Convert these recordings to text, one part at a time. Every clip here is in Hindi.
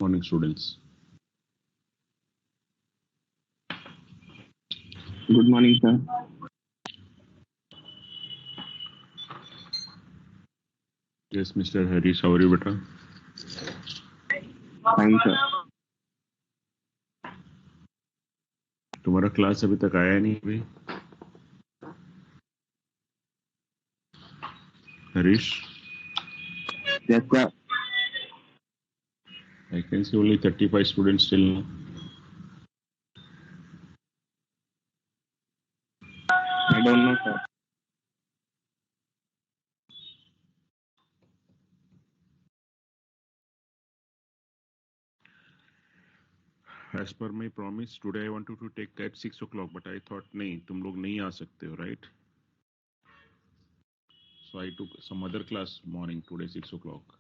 morning, students. Good morning, sir. Yes, Mr. Harish, how are you, beta? Fine, sir. तुम्हारा क्लास अभी तक आया नहीं अभी? Harish, Yes, sir. I can see only 35 students still now. I don't know, sir. As per my promise, today I wanted to take at 6 o'clock, but I thought नहीं, तुम लोग नहीं आ सकते हो, right? So I took some other class morning today 6 o'clock.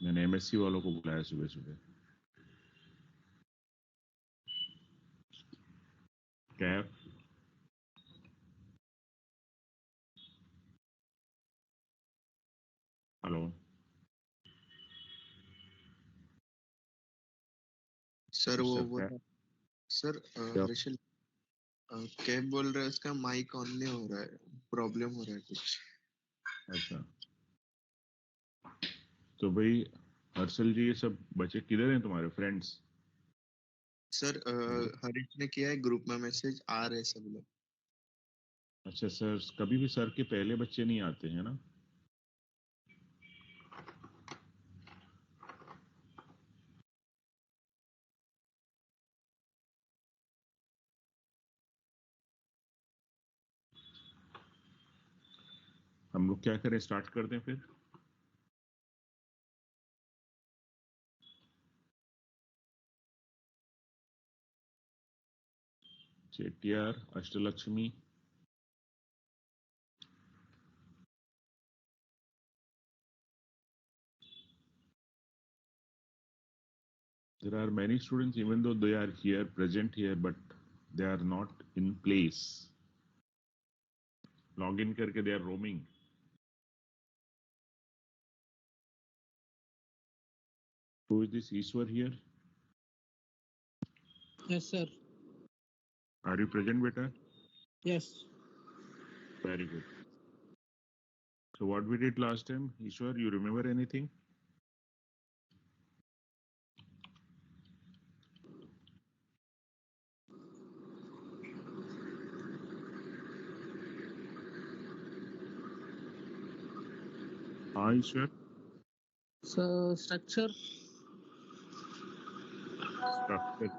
मैंने MSc वालों को बुलाया सुबह सुबह. कैफ, हेलो. सर वो Mr. बोल Cap, सर क्या? हर्षल कैब बोल रहा है उसका माइक ऑन नहीं हो रहा है, प्रॉब्लम हो रहा है कुछ। अच्छा, तो भाई हर्षल जी, ये सब बच्चे किधर हैं तुम्हारे फ्रेंड्स? सर हरीश ने किया है ग्रुप में मैसेज, आ रहे सब लोग। अच्छा सर, कभी भी सर के पहले बच्चे नहीं आते हैं ना? हम लोग क्या करें, स्टार्ट कर दें फिर? Chettiar, Ashtalakshmi, there are many students, even though they are here, present here, but they are not in place. Log in करके they are roaming. Who is this Ishwar here? Yes, sir. Are you present, beta? Yes. Very good. So what we did last time, Ishwar, you remember anything? हाँ ईश्वर, So structure. structure.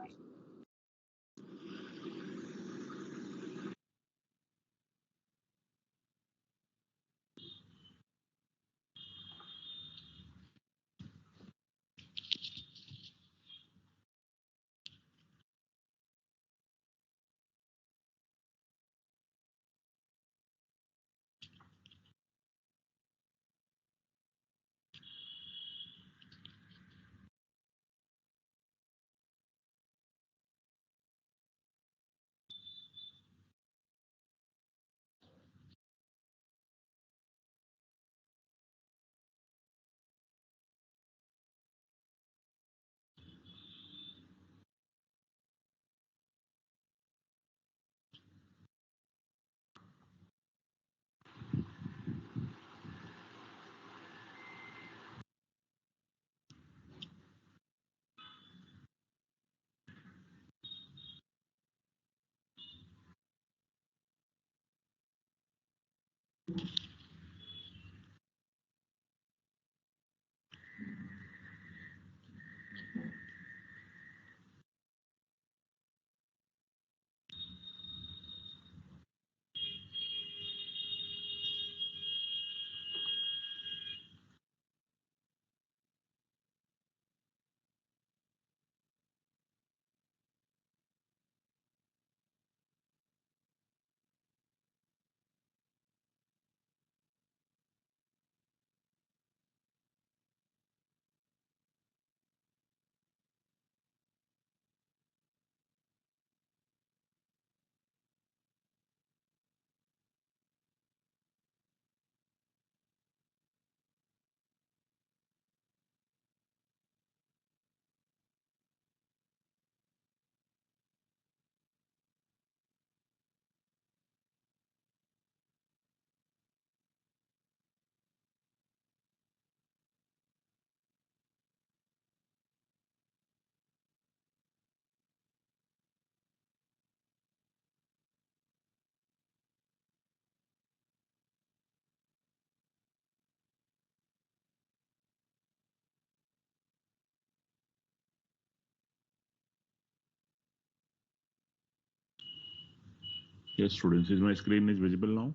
Yes, students, is my screen is visible now?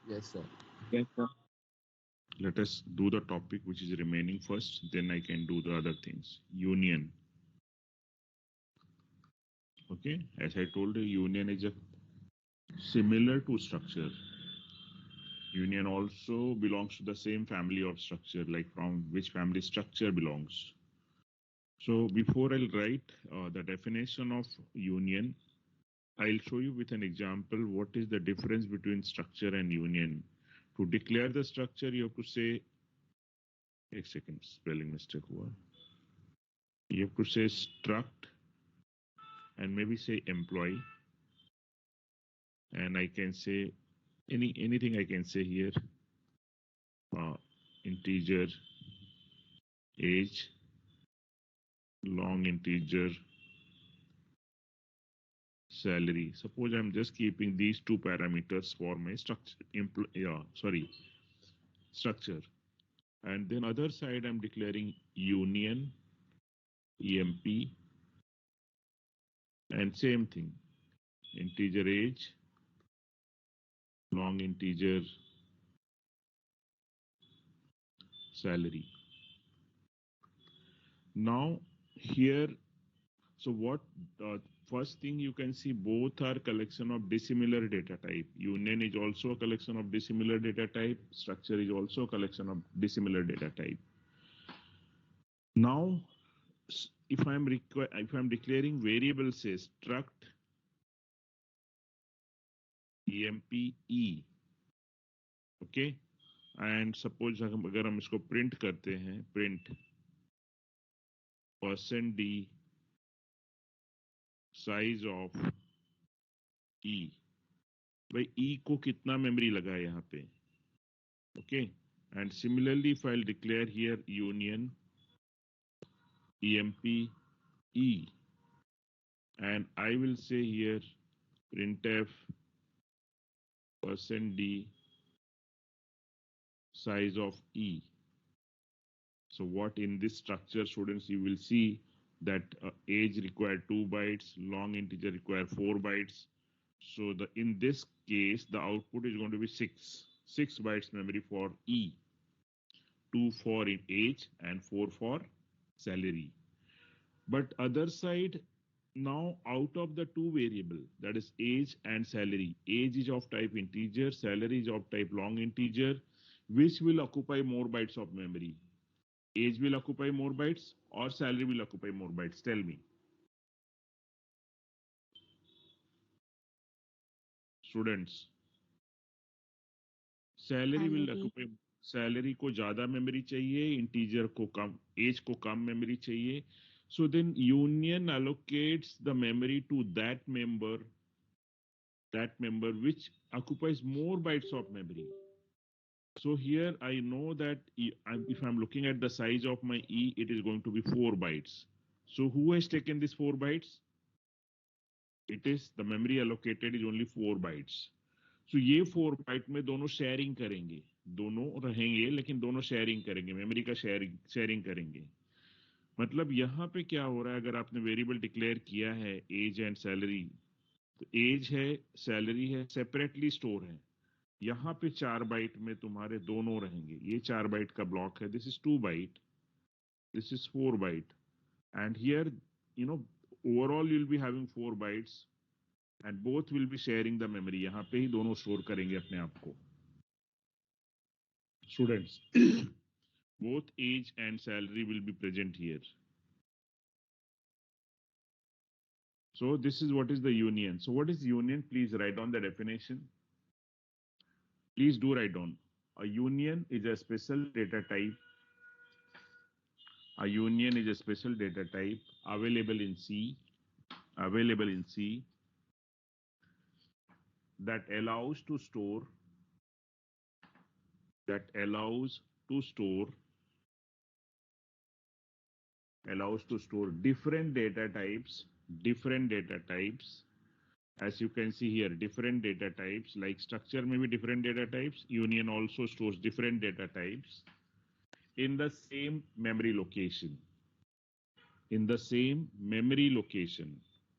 Yes, sir. Yes, sir. Let us do the topic which is remaining first, then I can do the other things. Union. Okay, as I told you, union is a similar to structure. Union also belongs to the same family of structure, like from which family structure belongs. So before I'll write the definition of union, I'll show you with an example what is the difference between structure and union. To declare the structure, you have to say, एक second, spelling mistake हुआ. You have to say struct and maybe say employee, and I can say anything I can say here. Integer, age, long integer, salary. Suppose I'm just keeping these two parameters for my structure. Structure. And then other side I'm declaring union, EMP, and same thing. Integer age, long integer, salary. Now here, so what first thing you can see, both are collection of dissimilar data type. Union is also a collection of dissimilar data type. Structure is also a collection of dissimilar data type. Now, if I'm declaring variable say struct EMPE, okay, and suppose अगर हम इसको print करते हैं, print %d size of E, भाई E को कितना मेमोरी लगा है यहाँ पे, okay, and similarly if I'll declare here union EMP E, and I will say here printf %d size of E. So what in this structure, students, you will see that age require 2 bytes, long integer require 4 bytes. So in this case, the output is going to be 6 bytes memory for E, 2 for in age and 4 for salary. But other side, now out of the two variable, that is age and salary, age is of type integer, salary is of type long integer, which will occupy more bytes of memory? Age will occupy more bytes or salary will occupy more bytes? Tell me. Students. Salary will occupy, salary को ज़्यादा memory चाहिए, integer को कम, age को कम memory चाहिए. So then union allocates the memory to that member which occupies more bytes of memory. So here I know that if I'm looking at the size of my E, it is going to be 4 bytes. So who has taken this 4 bytes? It is the memory allocated is only 4 bytes. So ये 4 byte में दोनों शेयरिंग करेंगे, दोनों रहेंगे लेकिन दोनों शेयरिंग करेंगे, मेमोरी का शेयरिंग करेंगे. मतलब यहाँ पे क्या हो रहा है, अगर आपने वेरिएबल डिक्लेयर किया है एज एंड सैलरी, तो एज है, सैलरी है, सेपरेटली स्टोर है. यहाँ पे 4 बाइट में तुम्हारे दोनों रहेंगे. ये 4 बाइट का ब्लॉक है, this is 2 byte, this is 4 byte, and here you know overall you will be having 4 bytes and both will be sharing the memory. यहाँ पे ही दोनों स्टोर करेंगे अपने आप को. Students, both age and salary will be present here. So this is what is the union. So what is union? Please write down the definition. Please do write down. A union is a special data type. A union is a special data type available in C that allows to store different data types. As you can see here, different data types, like structure may be different data types. Union also stores different data types in the same memory location.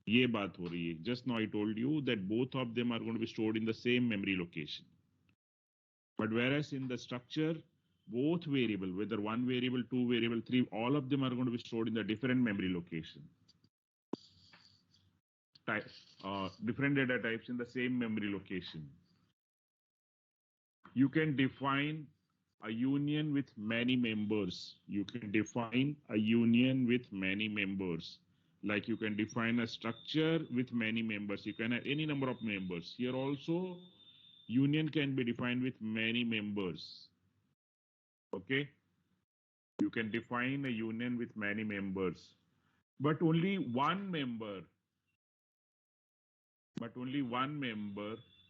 ये बात हो रही है. Just now I told you that both of them are going to be stored in the same memory location. But whereas in the structure, both variable, whether one variable, two variable, three, all of them are going to be stored in the different memory location. Different data types in the same memory location. You can define a union with many members. You can define a union with many members. Like you can define a structure with many members. You can have any number of members. Here also, union can be defined with many members. Okay? You can define a union with many members. But only one member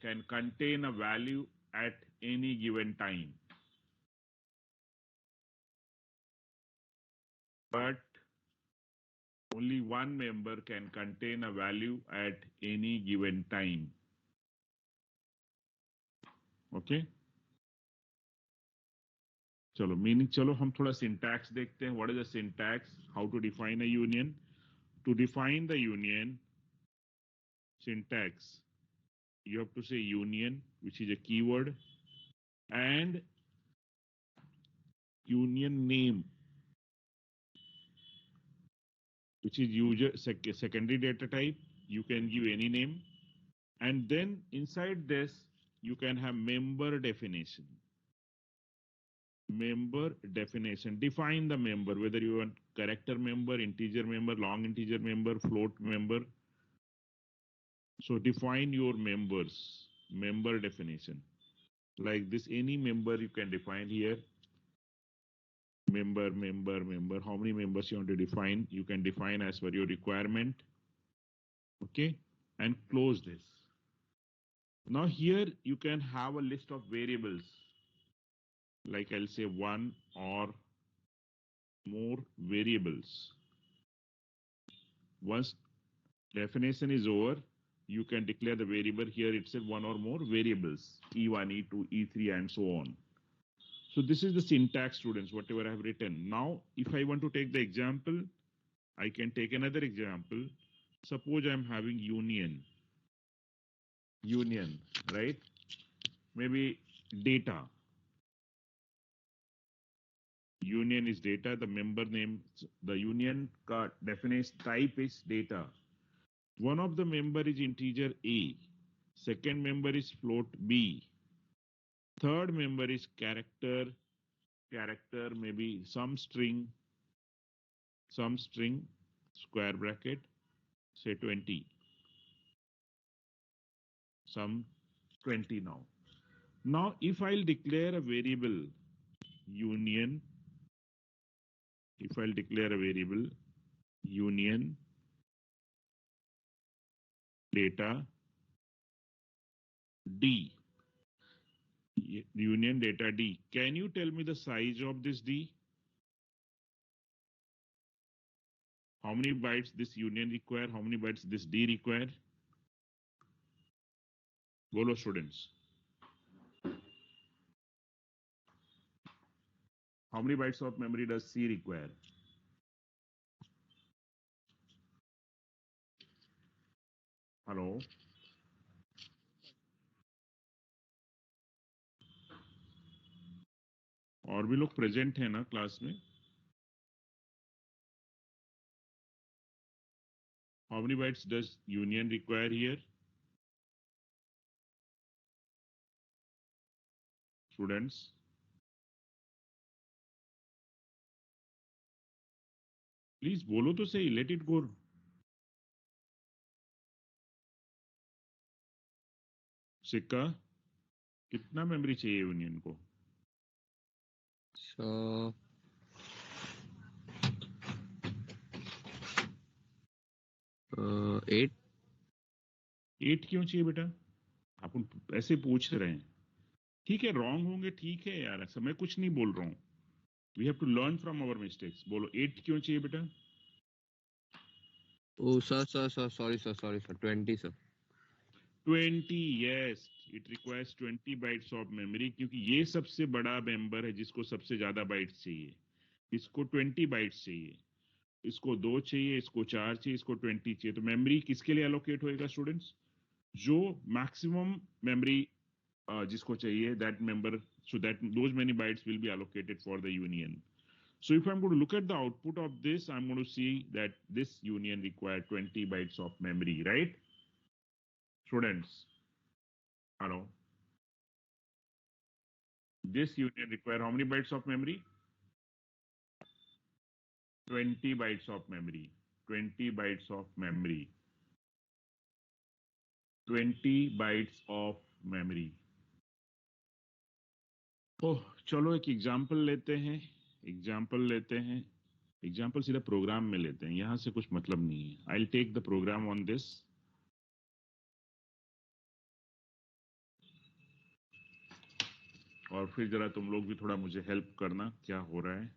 can contain a value at any given time. But only one member can contain a value at any given time. Okay? चलो meaning चलो हम थोड़ा syntax देखते हैं. What is the syntax? How to define a union? To define the union, syntax, you have to say union, which is a keyword, and union name, which is user secondary data type. You can give any name, and then inside this you can have member definition. Member definition. Define the member, whether you want character member, integer member, long integer member, float member. So define your members. Member definition. Like this, any member you can define here. Member. How many members you want to define? You can define as per your requirement. Okay, and close this. Now here you can have a list of variables. Like I'll say one or more variables. Once definition is over, you can declare the variable. Here it said one or more variables, E1, E2, E3, and so on. So this is the syntax, students, whatever I have written. Now, if I want to take the example, I can take another example. Suppose I'm having union, right? Maybe data. Union is data, the member name, the union definition type is data. One of the member is integer A, second member is float B, third member is character maybe some string, square bracket, say 20, some 20 now. Now, if I'll declare a variable union, data D, union data D, can you tell me the size of this D? How many bytes this union require? How many bytes this D require? Bolo, students. How many bytes of memory does C require? Hello? और भी लोग प्रेजेंट हैं ना क्लास में? How many bytes does union require here? Students? Please बोलो तो सही, let it go. सिक्का, कितना मेमोरी चाहिए यूनियन को? So, 8. 8 क्यों चाहिए बेटा? आप ऐसे पूछ रहे हैं. ठीक है, रॉन्ग होंगे, ठीक है यार, ऐसा मैं कुछ नहीं बोल रहा हूँ. We have to learn from our mistakes. बोलो 8 क्यों चाहिए बेटा? Oh, sir, sorry, sir. 20, sir. 20, yes, it requires 20 bytes of memory, क्योंकि ये सबसे बड़ा मेंबर है जिसको सबसे ज्यादा बाइट्स चाहिए. इसको 20 बाइट्स चाहिए. इसको 2 चाहिए, इसको 4 चाहिए, इसको 20 चाहिए, तो मेमोरी किसके लिए एलोकेट होएगा स्टूडेंट्स? जो मैक्सिमम मेमोरी जिसको चाहिए, that member, so that those many bytes will be allocated for the union. So if I'm going to look at the output of this, I'm going to see that this union require 20 bytes of memory, right? Students, hello. This union require how many bytes of memory? 20 bytes of memory. 20 bytes of memory. 20 bytes of memory. ओह, चलो एक एग्जाम्पल लेते हैं। एग्जाम्पल सीधा प्रोग्राम में लेते हैं, यहां से कुछ मतलब नहीं है। I will take the program on this. और फिर जरा तुम लोग भी थोड़ा मुझे हेल्प करना, क्या हो रहा है।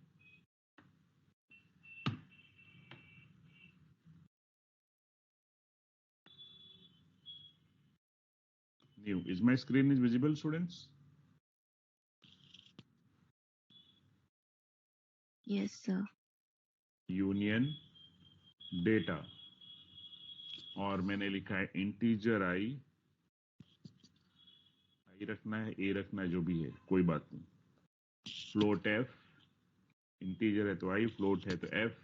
New, is my screen is visible students? Yes, sir. Union data, और मैंने लिखा है इंटीजर आई रखना है, ए रखना है, जो भी है कोई बात नहीं। फ्लोट एफ, इंटीजर है तो आई, फ्लोट है तो एफ,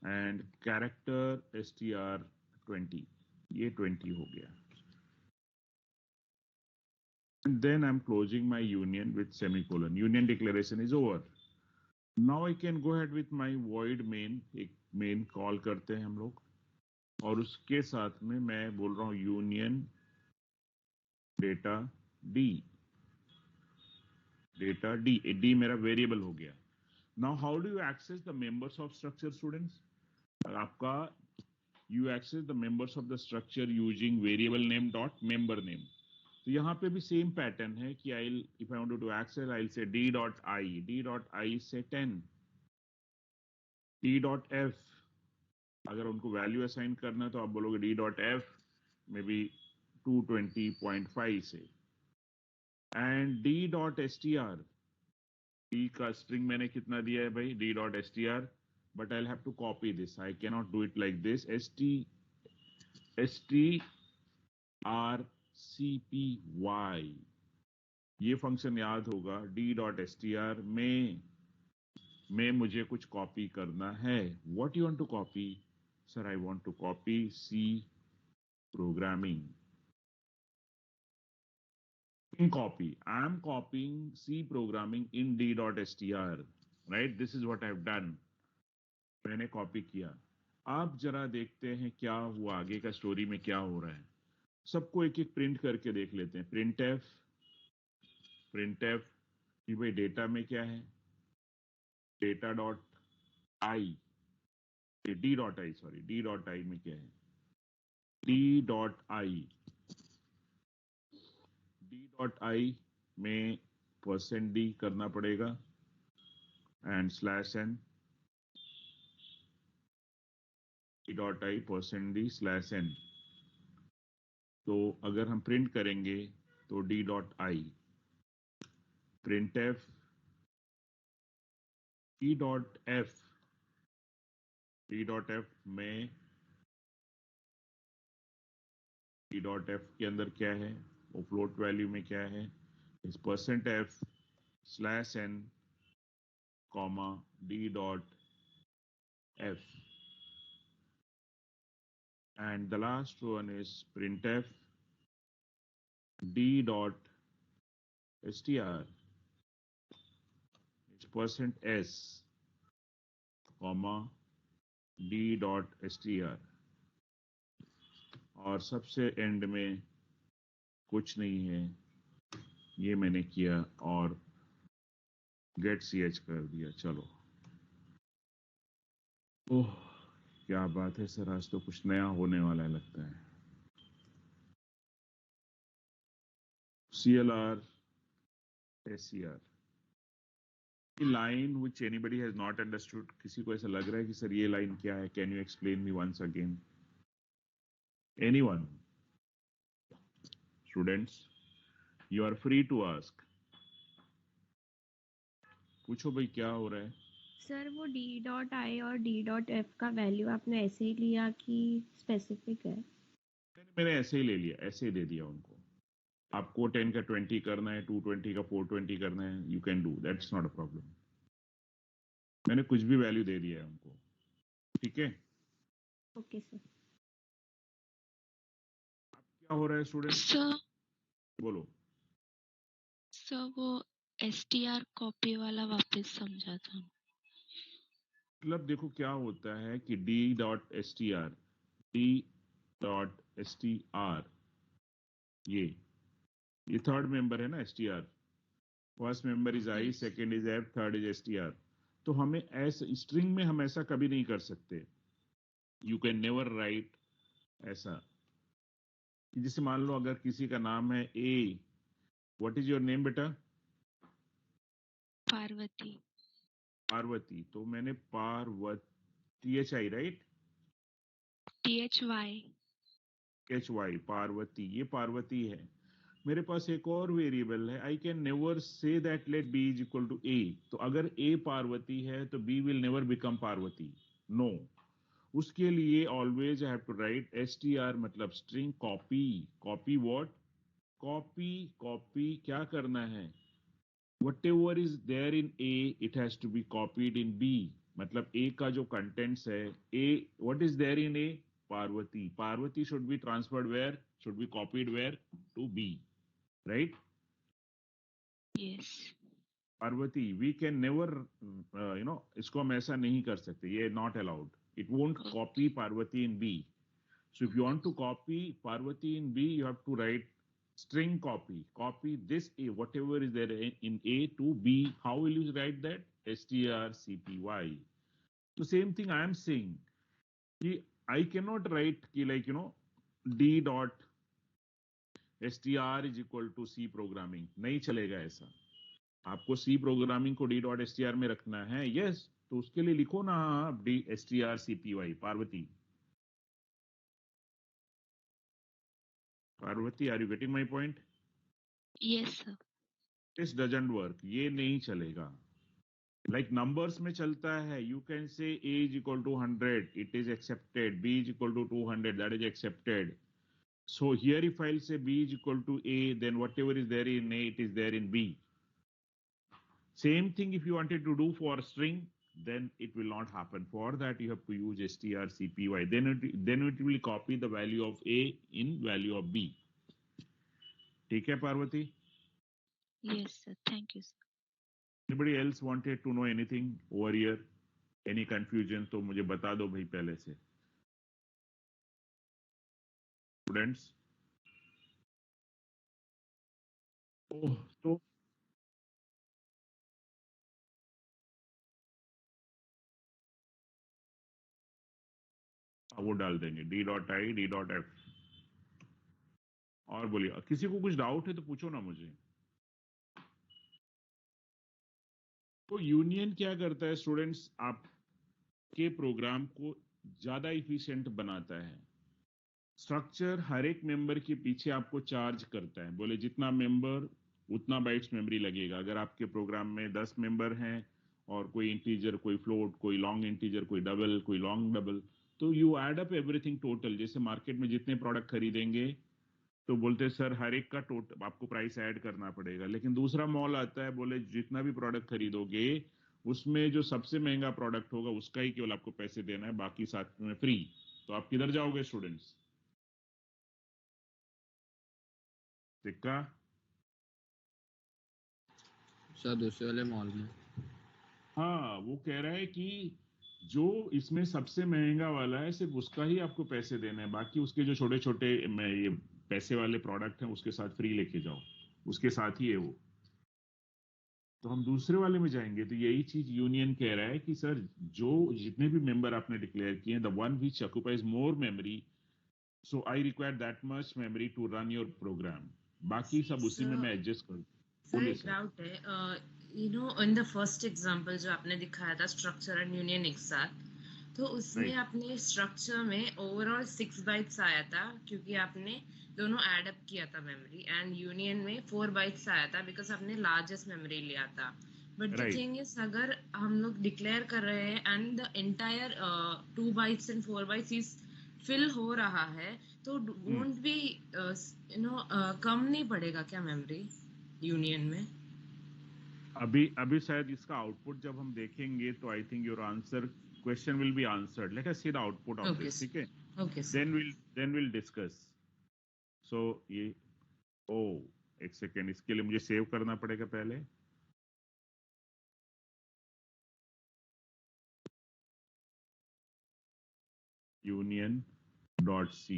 एंड कैरेक्टर str 20, ये 20 हो गया। And then I'm closing my union with semicolon. Union declaration is over. Now I can go ahead with my void main। एक main call करते हैं हम लोग, और उसके साथ में मैं बोल रहा हूँ union data d। data d, d मेरा variable हो गया। Now how do you access the members of structure, students? आपका you access the members of the structure using variable name dot member name। तो यहाँ पे भी सेम पैटर्न है कि I, if I want to access, I say d dot I से 10, d डॉट f, अगर उनको वैल्यू असाइन करना है तो आप बोलोगे d डॉट f में भी 220.5 से, and d dot str, d का स्ट्रिंग मैंने कितना दिया है भाई, d dot str, but I have to copy this, I can not do it like this. strcpy, ये फंक्शन याद होगा, d डॉट str में मुझे कुछ कॉपी करना है। What you want to copy? Sir I want to copy C programming. Copy, I am copying C programming in d.str, right? This is what I've done। मैंने कॉपी किया। आप जरा देखते हैं क्या हुआ, आगे का स्टोरी में क्या हो रहा है। सबको एक एक प्रिंट करके देख लेते हैं। प्रिंट एफ कि भाई डेटा में क्या है, data dot I, D dot I, sorry, D dot I में क्या है, डी डॉट आई में %d करना पड़ेगा, and /n d dot I %d/n। तो अगर हम प्रिंट करेंगे तो d dot I, print F d dot F में, d डॉट एफ के अंदर क्या है, वो फ्लोट वैल्यू में क्या है, इस %f/n comma d dot f, and the last one is printf d dot str, it's %s comma d dot str, और सबसे एंड में कुछ नहीं है, ये मैंने किया और गेट ch कर दिया। चलो, ओह क्या बात है सर, आज तो कुछ नया होने वाला है लगता है। CLR SCR line which anybody has not understood, किसी को ऐसा लग रहा है कि सर ये लाइन क्या है, can you explain me once again? Anyone? Students, you are free to ask। पूछो भाई क्या हो रहा है। सर वो D.I और D.F का वैल्यू आपने ऐसे ही लिया कि स्पेसिफिक है? मैंने ऐसे ही ले लिया, ऐसे ही दे दिया उनको। आपको 10 का 20 करना है, 220 का 420 करना है, you can do, that's not a problem. मैंने कुछ भी वैल्यू दे दिया है उनको, ठीक है। Okay sir. क्या हो रहा है स्टूडेंट? सर बोलो। सर वो STR कॉपी वाला वापस समझा था। मतलब देखो क्या होता है कि D.str, D.str, ये थर्ड मेंबर है ना str। First member is I, Yes. Second is F, third is str। तो हमें ऐसे स्ट्रिंग में हम ऐसा कभी नहीं कर सकते। यू कैन नेवर राइट ऐसा कि जैसे मान लो अगर किसी का नाम है A, what is your name बेटा? पार्वती। पार्वती। तो मैंने Parvati, THI right, THY। HY, Parvati, ये पार्वती है। मेरे पास एक और वेरिएबल है, I can never say that let B is equal to A. तो अगर ए पार्वती है तो B will never become Parvati, no. उसके लिए always I have to write str, मतलब string copy. Copy what? Copy, copy क्या करना है? whatever is there in A, it has to be copied in B। मतलब A का जो contents है, A, what is there in A? Parvati. Parvati should be transferred where? Should be copied where? To B, right? Yes. Parvati, we can never, इसको हम ऐसा नहीं कर सकते, ये not allowed। It won't Okay. copy Parvati in B। So if you want to copy Parvati in B, you have to write string copy. Copy this A, whatever is there in A to B. How will you write that? strcpy. So same thing I am saying. I cannot write D dot str is equal to C programming. नहीं चलेगा ऐसा। आपको C programming को D dot str में रखना है, yes, तो उसके लिए लिखो ना आप D strcpy, Parvati. Parvati, are you getting my point? Yes, sir. This doesn't work, ये नहीं चलेगा। Like numbers में चलता है, you can say A is equal to 100, it is accepted, B is equal to 200, that is accepted। So here if I'll say B is equal to A, then whatever is there in A, it is there in B। Same thing if you wanted to do for string, then it will not happen। For that you have to use strcpy, then it will copy the value of A in value of B। ठीक है Parvati? Yes, sir. Thank you, sir. Anybody else wanted to know anything over here? Any confusion? तो मुझे बता दो भाई पहले से। Students? ओह, तो वो डाल देंगे D.I, D.F। और बोलिए, किसी को कुछ डाउट है तो पूछो ना मुझे। तो यूनियन क्या करता है स्टूडेंट्स? आपके प्रोग्राम को ज्यादा इफिशिएंट बनाता है। स्ट्रक्चर हर एक मेंबर के पीछे आपको चार्ज करता है। बोले जितना मेंबर उतना बाइट्स मेमोरी लगेगा। अगर आपके प्रोग्राम में 10 मेंबर हैं और कोई इंटीजर, कोई फ्लोट, कोई लॉन्ग इंटीजर, कोई डबल, कोई लॉन्ग डबल, तो you add up everything total. जैसे मार्केट में जितने प्रोडक्ट खरीदेंगे तो बोलते हैं सर हर एक का टोटल आपको प्राइस ऐड करना पड़ेगा। लेकिन दूसरा मॉल आता है, बोले जितना भी प्रोडक्ट खरीदोगे उसमें जो सबसे महंगा प्रोडक्ट होगा उसका ही केवल आपको पैसे देना है, बाकी साथ में फ्री। तो आप किधर जाओगे स्टूडेंट्स? सिक्का? सर दूसरे वाले मॉल में। हाँ, वो कह रहा है कि जो इसमें सबसे महंगा वाला है सिर्फ उसका ही आपको पैसे देना है, बाकी उसके जो छोटे छोटे ये पैसे वाले प्रोडक्ट हैं उसके साथ फ्री लेके जाओ, उसके साथ ही है वो। तो हम दूसरे वाले में जाएंगे तो यही चीज यूनियन कह रहा है कि सर जो जितने भी मेंबर आपने डिक्लेयर किए, the one which occupies more memory, so I require that much memory to run your program. बाकी सब उसी में मैं एडजस्ट कर। सर एक डाउट है, इन द फर्स्ट एग्जांपल जो आपने दिखाया था स्ट्रक्चर एंड यूनियन एक साथ, तो उसमें Right. आपने स्ट्रक्चर में ओवरऑल 6 बाइट्स आया था क्योंकि आपने दोनों ऐड अप किया था मेमोरी, एंड यूनियन में 4 बाइट्स आया था बिकॉज आपने लार्जेस्ट मेमोरी लिया था। But the Right. Thing is अगर हम लोग डिक्लेयर कर रहे हैं and the entire 2 bytes and 4 bytes is fill हो रहा है तो वोंट बी कम नहीं पड़ेगा क्या मेमोरी यूनियन में? अभी शायद इसका आउटपुट जब हम देखेंगे तो I think your answer question will be answered. Let us see the output of okay this. ठीक है, okay sir. Then will discuss. So ये एक सेकेंड, इसके लिए मुझे सेव करना पड़ेगा पहले. union.c.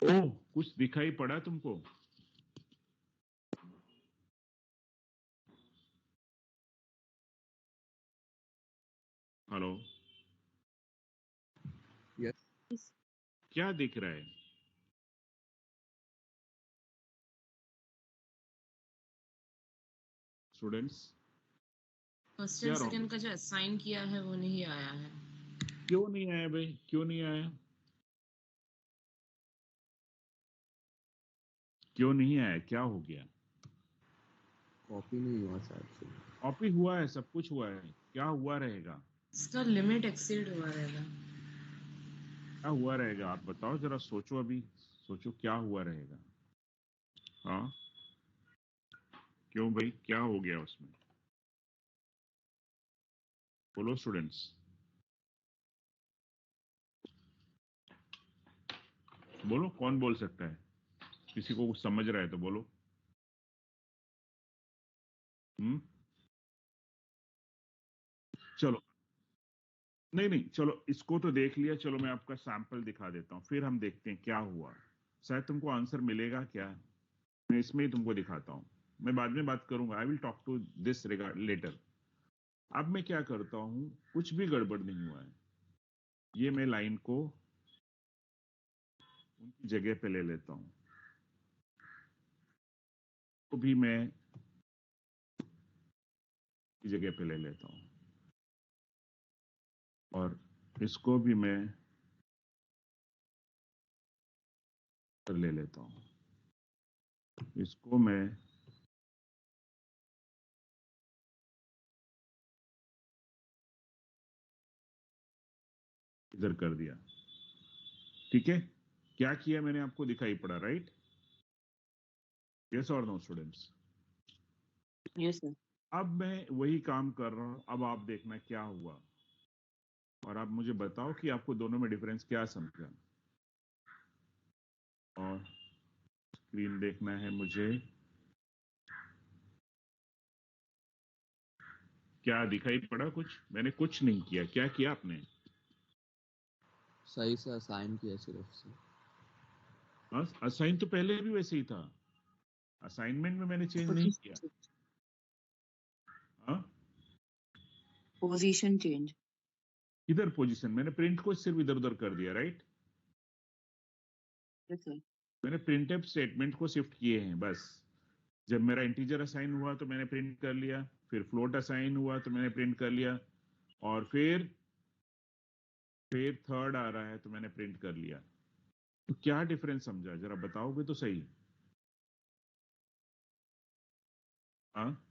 ओह, कुछ दिखाई पड़ा तुमको? Hello, Yes. क्या दिख रहा है? स्टूडेंट्स, फर्स्ट क्या एंड wrong सेकंड है? का जो असाइन किया है वो नहीं आया है. क्यों नहीं आया भाई, क्यों नहीं आया? क्यों नहीं आया, क्या हो गया? कॉपी नहीं हुआ शायद से. कॉपी हुआ है, सब कुछ हुआ है, क्या हुआ रहेगा? इसका लिमिट एक्सीड हुआ रहेगा. क्या हुआ रहेगा आप बताओ जरा, सोचो, अभी सोचो क्या हुआ रहेगा. हाँ, क्यों भाई, क्या हो गया उसमें? बोलो स्टूडेंट्स, बोलो, कौन बोल सकता है? किसी को कुछ समझ रहा है तो बोलो. चलो, नहीं, चलो इसको तो देख लिया. चलो मैं आपका सैंपल दिखा देता हूँ, फिर हम देखते हैं क्या हुआ. शायद तुमको आंसर मिलेगा क्या, मैं इसमें ही तुमको दिखाता हूँ. मैं बाद में बात करूंगा, I will talk to this regard later. अब मैं क्या करता हूँ, कुछ भी गड़बड़ नहीं हुआ है. ये मैं लाइन को उनकी जगह पे ले लेता हूँ, तो भी मैं की जगह पे ले लेता हूँ, और इसको भी मैं ले लेता हूँ, इसको मैं इधर कर दिया. ठीक है, क्या किया मैंने आपको दिखाई पड़ा, राइट? यस और नो स्टूडेंट्स? Yes sir. अब मैं वही काम कर रहा हूं. अब आप देखना क्या हुआ, और आप मुझे बताओ कि आपको दोनों में डिफरेंस क्या समझा. और स्क्रीन देखना है मुझे, क्या दिखाई पड़ा कुछ? मैंने कुछ नहीं किया, क्या किया आपने? सही से असाइन किया सिर्फ से. असाइन तो पहले भी वैसे ही था, असाइनमेंट में मैंने चेंज नहीं किया. हाँ, पोजीशन चेंज. इधर पोजीशन मैंने प्रिंट को सिर्फ इधर उधर कर दिया, राइट? Yes sir. मैंने प्रिंटफ स्टेटमेंट को शिफ्ट किए हैं बस. जब मेरा इंटीजर असाइन हुआ तो मैंने प्रिंट कर लिया, फिर फ्लोट असाइन हुआ तो मैंने प्रिंट कर लिया, और फिर थर्ड आ रहा है तो मैंने प्रिंट कर लिया. तो क्या डिफरेंस समझा, जरा बताओगे तो सही. हाँ,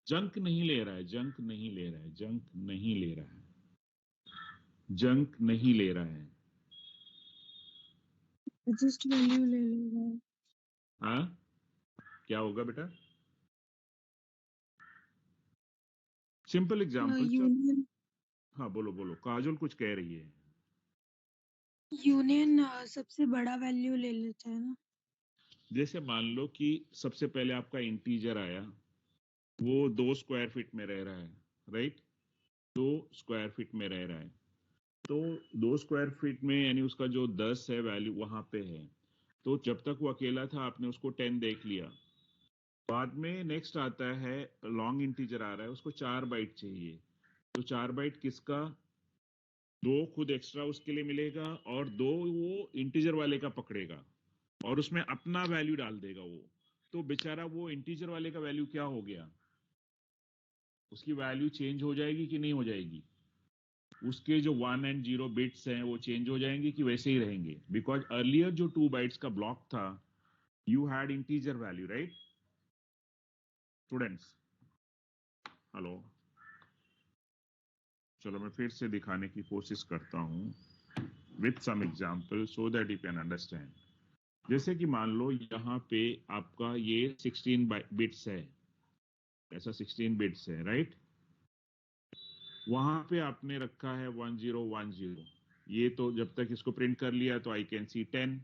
जंक नहीं ले रहा है, जंक नहीं ले रहा है, जंक नहीं ले रहा है, जंक नहीं ले रहा है. रजिस्ट वैल्यू ले लेगा. हाँ, क्या होगा बेटा? Simple example. यूनियन हाँ, बोलो बोलो, काजल कुछ कह रही है. यूनियन सबसे बड़ा वैल्यू ले लेता है ना. जैसे मान लो कि सबसे पहले आपका इंटीजर आया, वो 2 स्क्वायर फीट में रह रहा है, राइट? 2 स्क्वायर फीट में रह रहा है, तो 2 स्क्वायर फीट में यानी उसका जो 10 है वैल्यू वहां पे है. तो जब तक वो अकेला था आपने उसको 10 देख लिया. बाद में नेक्स्ट आता है, लॉन्ग इंटीजर आ रहा है, उसको 4 बाइट चाहिए. तो 4 बाइट किसका? 2 खुद एक्स्ट्रा उसके लिए मिलेगा, और 2 वो इंटीजर वाले का पकड़ेगा और उसमें अपना वैल्यू डाल देगा वो. तो बेचारा वो इंटीजर वाले का वैल्यू क्या हो गया? उसकी वैल्यू चेंज हो जाएगी कि नहीं हो जाएगी? उसके जो 1 एंड 0 बिट्स हैं वो चेंज हो जाएंगे कि वैसे ही रहेंगे? बिकॉज अर्लियर जो 2 बाइट्स का ब्लॉक था, you had integer value, right students? Hello, चलो मैं फिर से दिखाने की कोशिश करता हूं with some example so that you can understand. जैसे कि मान लो यहाँ पे आपका ये 16 बिट्स है, ऐसा 16 बिट्स है, राइट? वहां पे आपने रखा है 1010, ये तो जब तक इसको प्रिंट कर लिया तो आई कैन सी 10।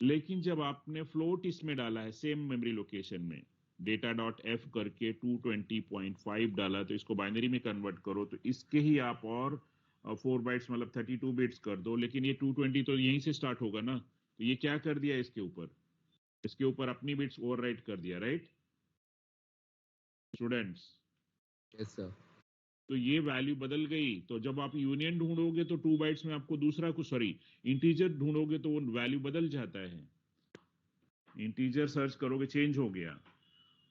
लेकिन जब आपने फ्लोट इसमें डाला है सेम मेमोरी लोकेशन में, डेटा डॉट एफ करके 220.5 डाला, तो इसको बाइनरी में कन्वर्ट करो तो इसके ही आप और 4 बाइट्स मतलब 32 बिट्स कर दो, लेकिन ये 220 तो यहीं से स्टार्ट होगा ना, तो ये क्या कर दिया इसके ऊपर अपनी बिट्स ओवरराइट कर दिया, राइट स्टूडेंट्स? Yes sir. तो ये वैल्यू बदल गई। तो जब आप यूनियन ढूंढोगे तो 2 बाइट्स में आपको दूसरा कुछ, सॉरी इंटीजर ढूंढोगे तो वो वैल्यू बदल जाता है। इंटीजर सर्च करोगे चेंज हो गया,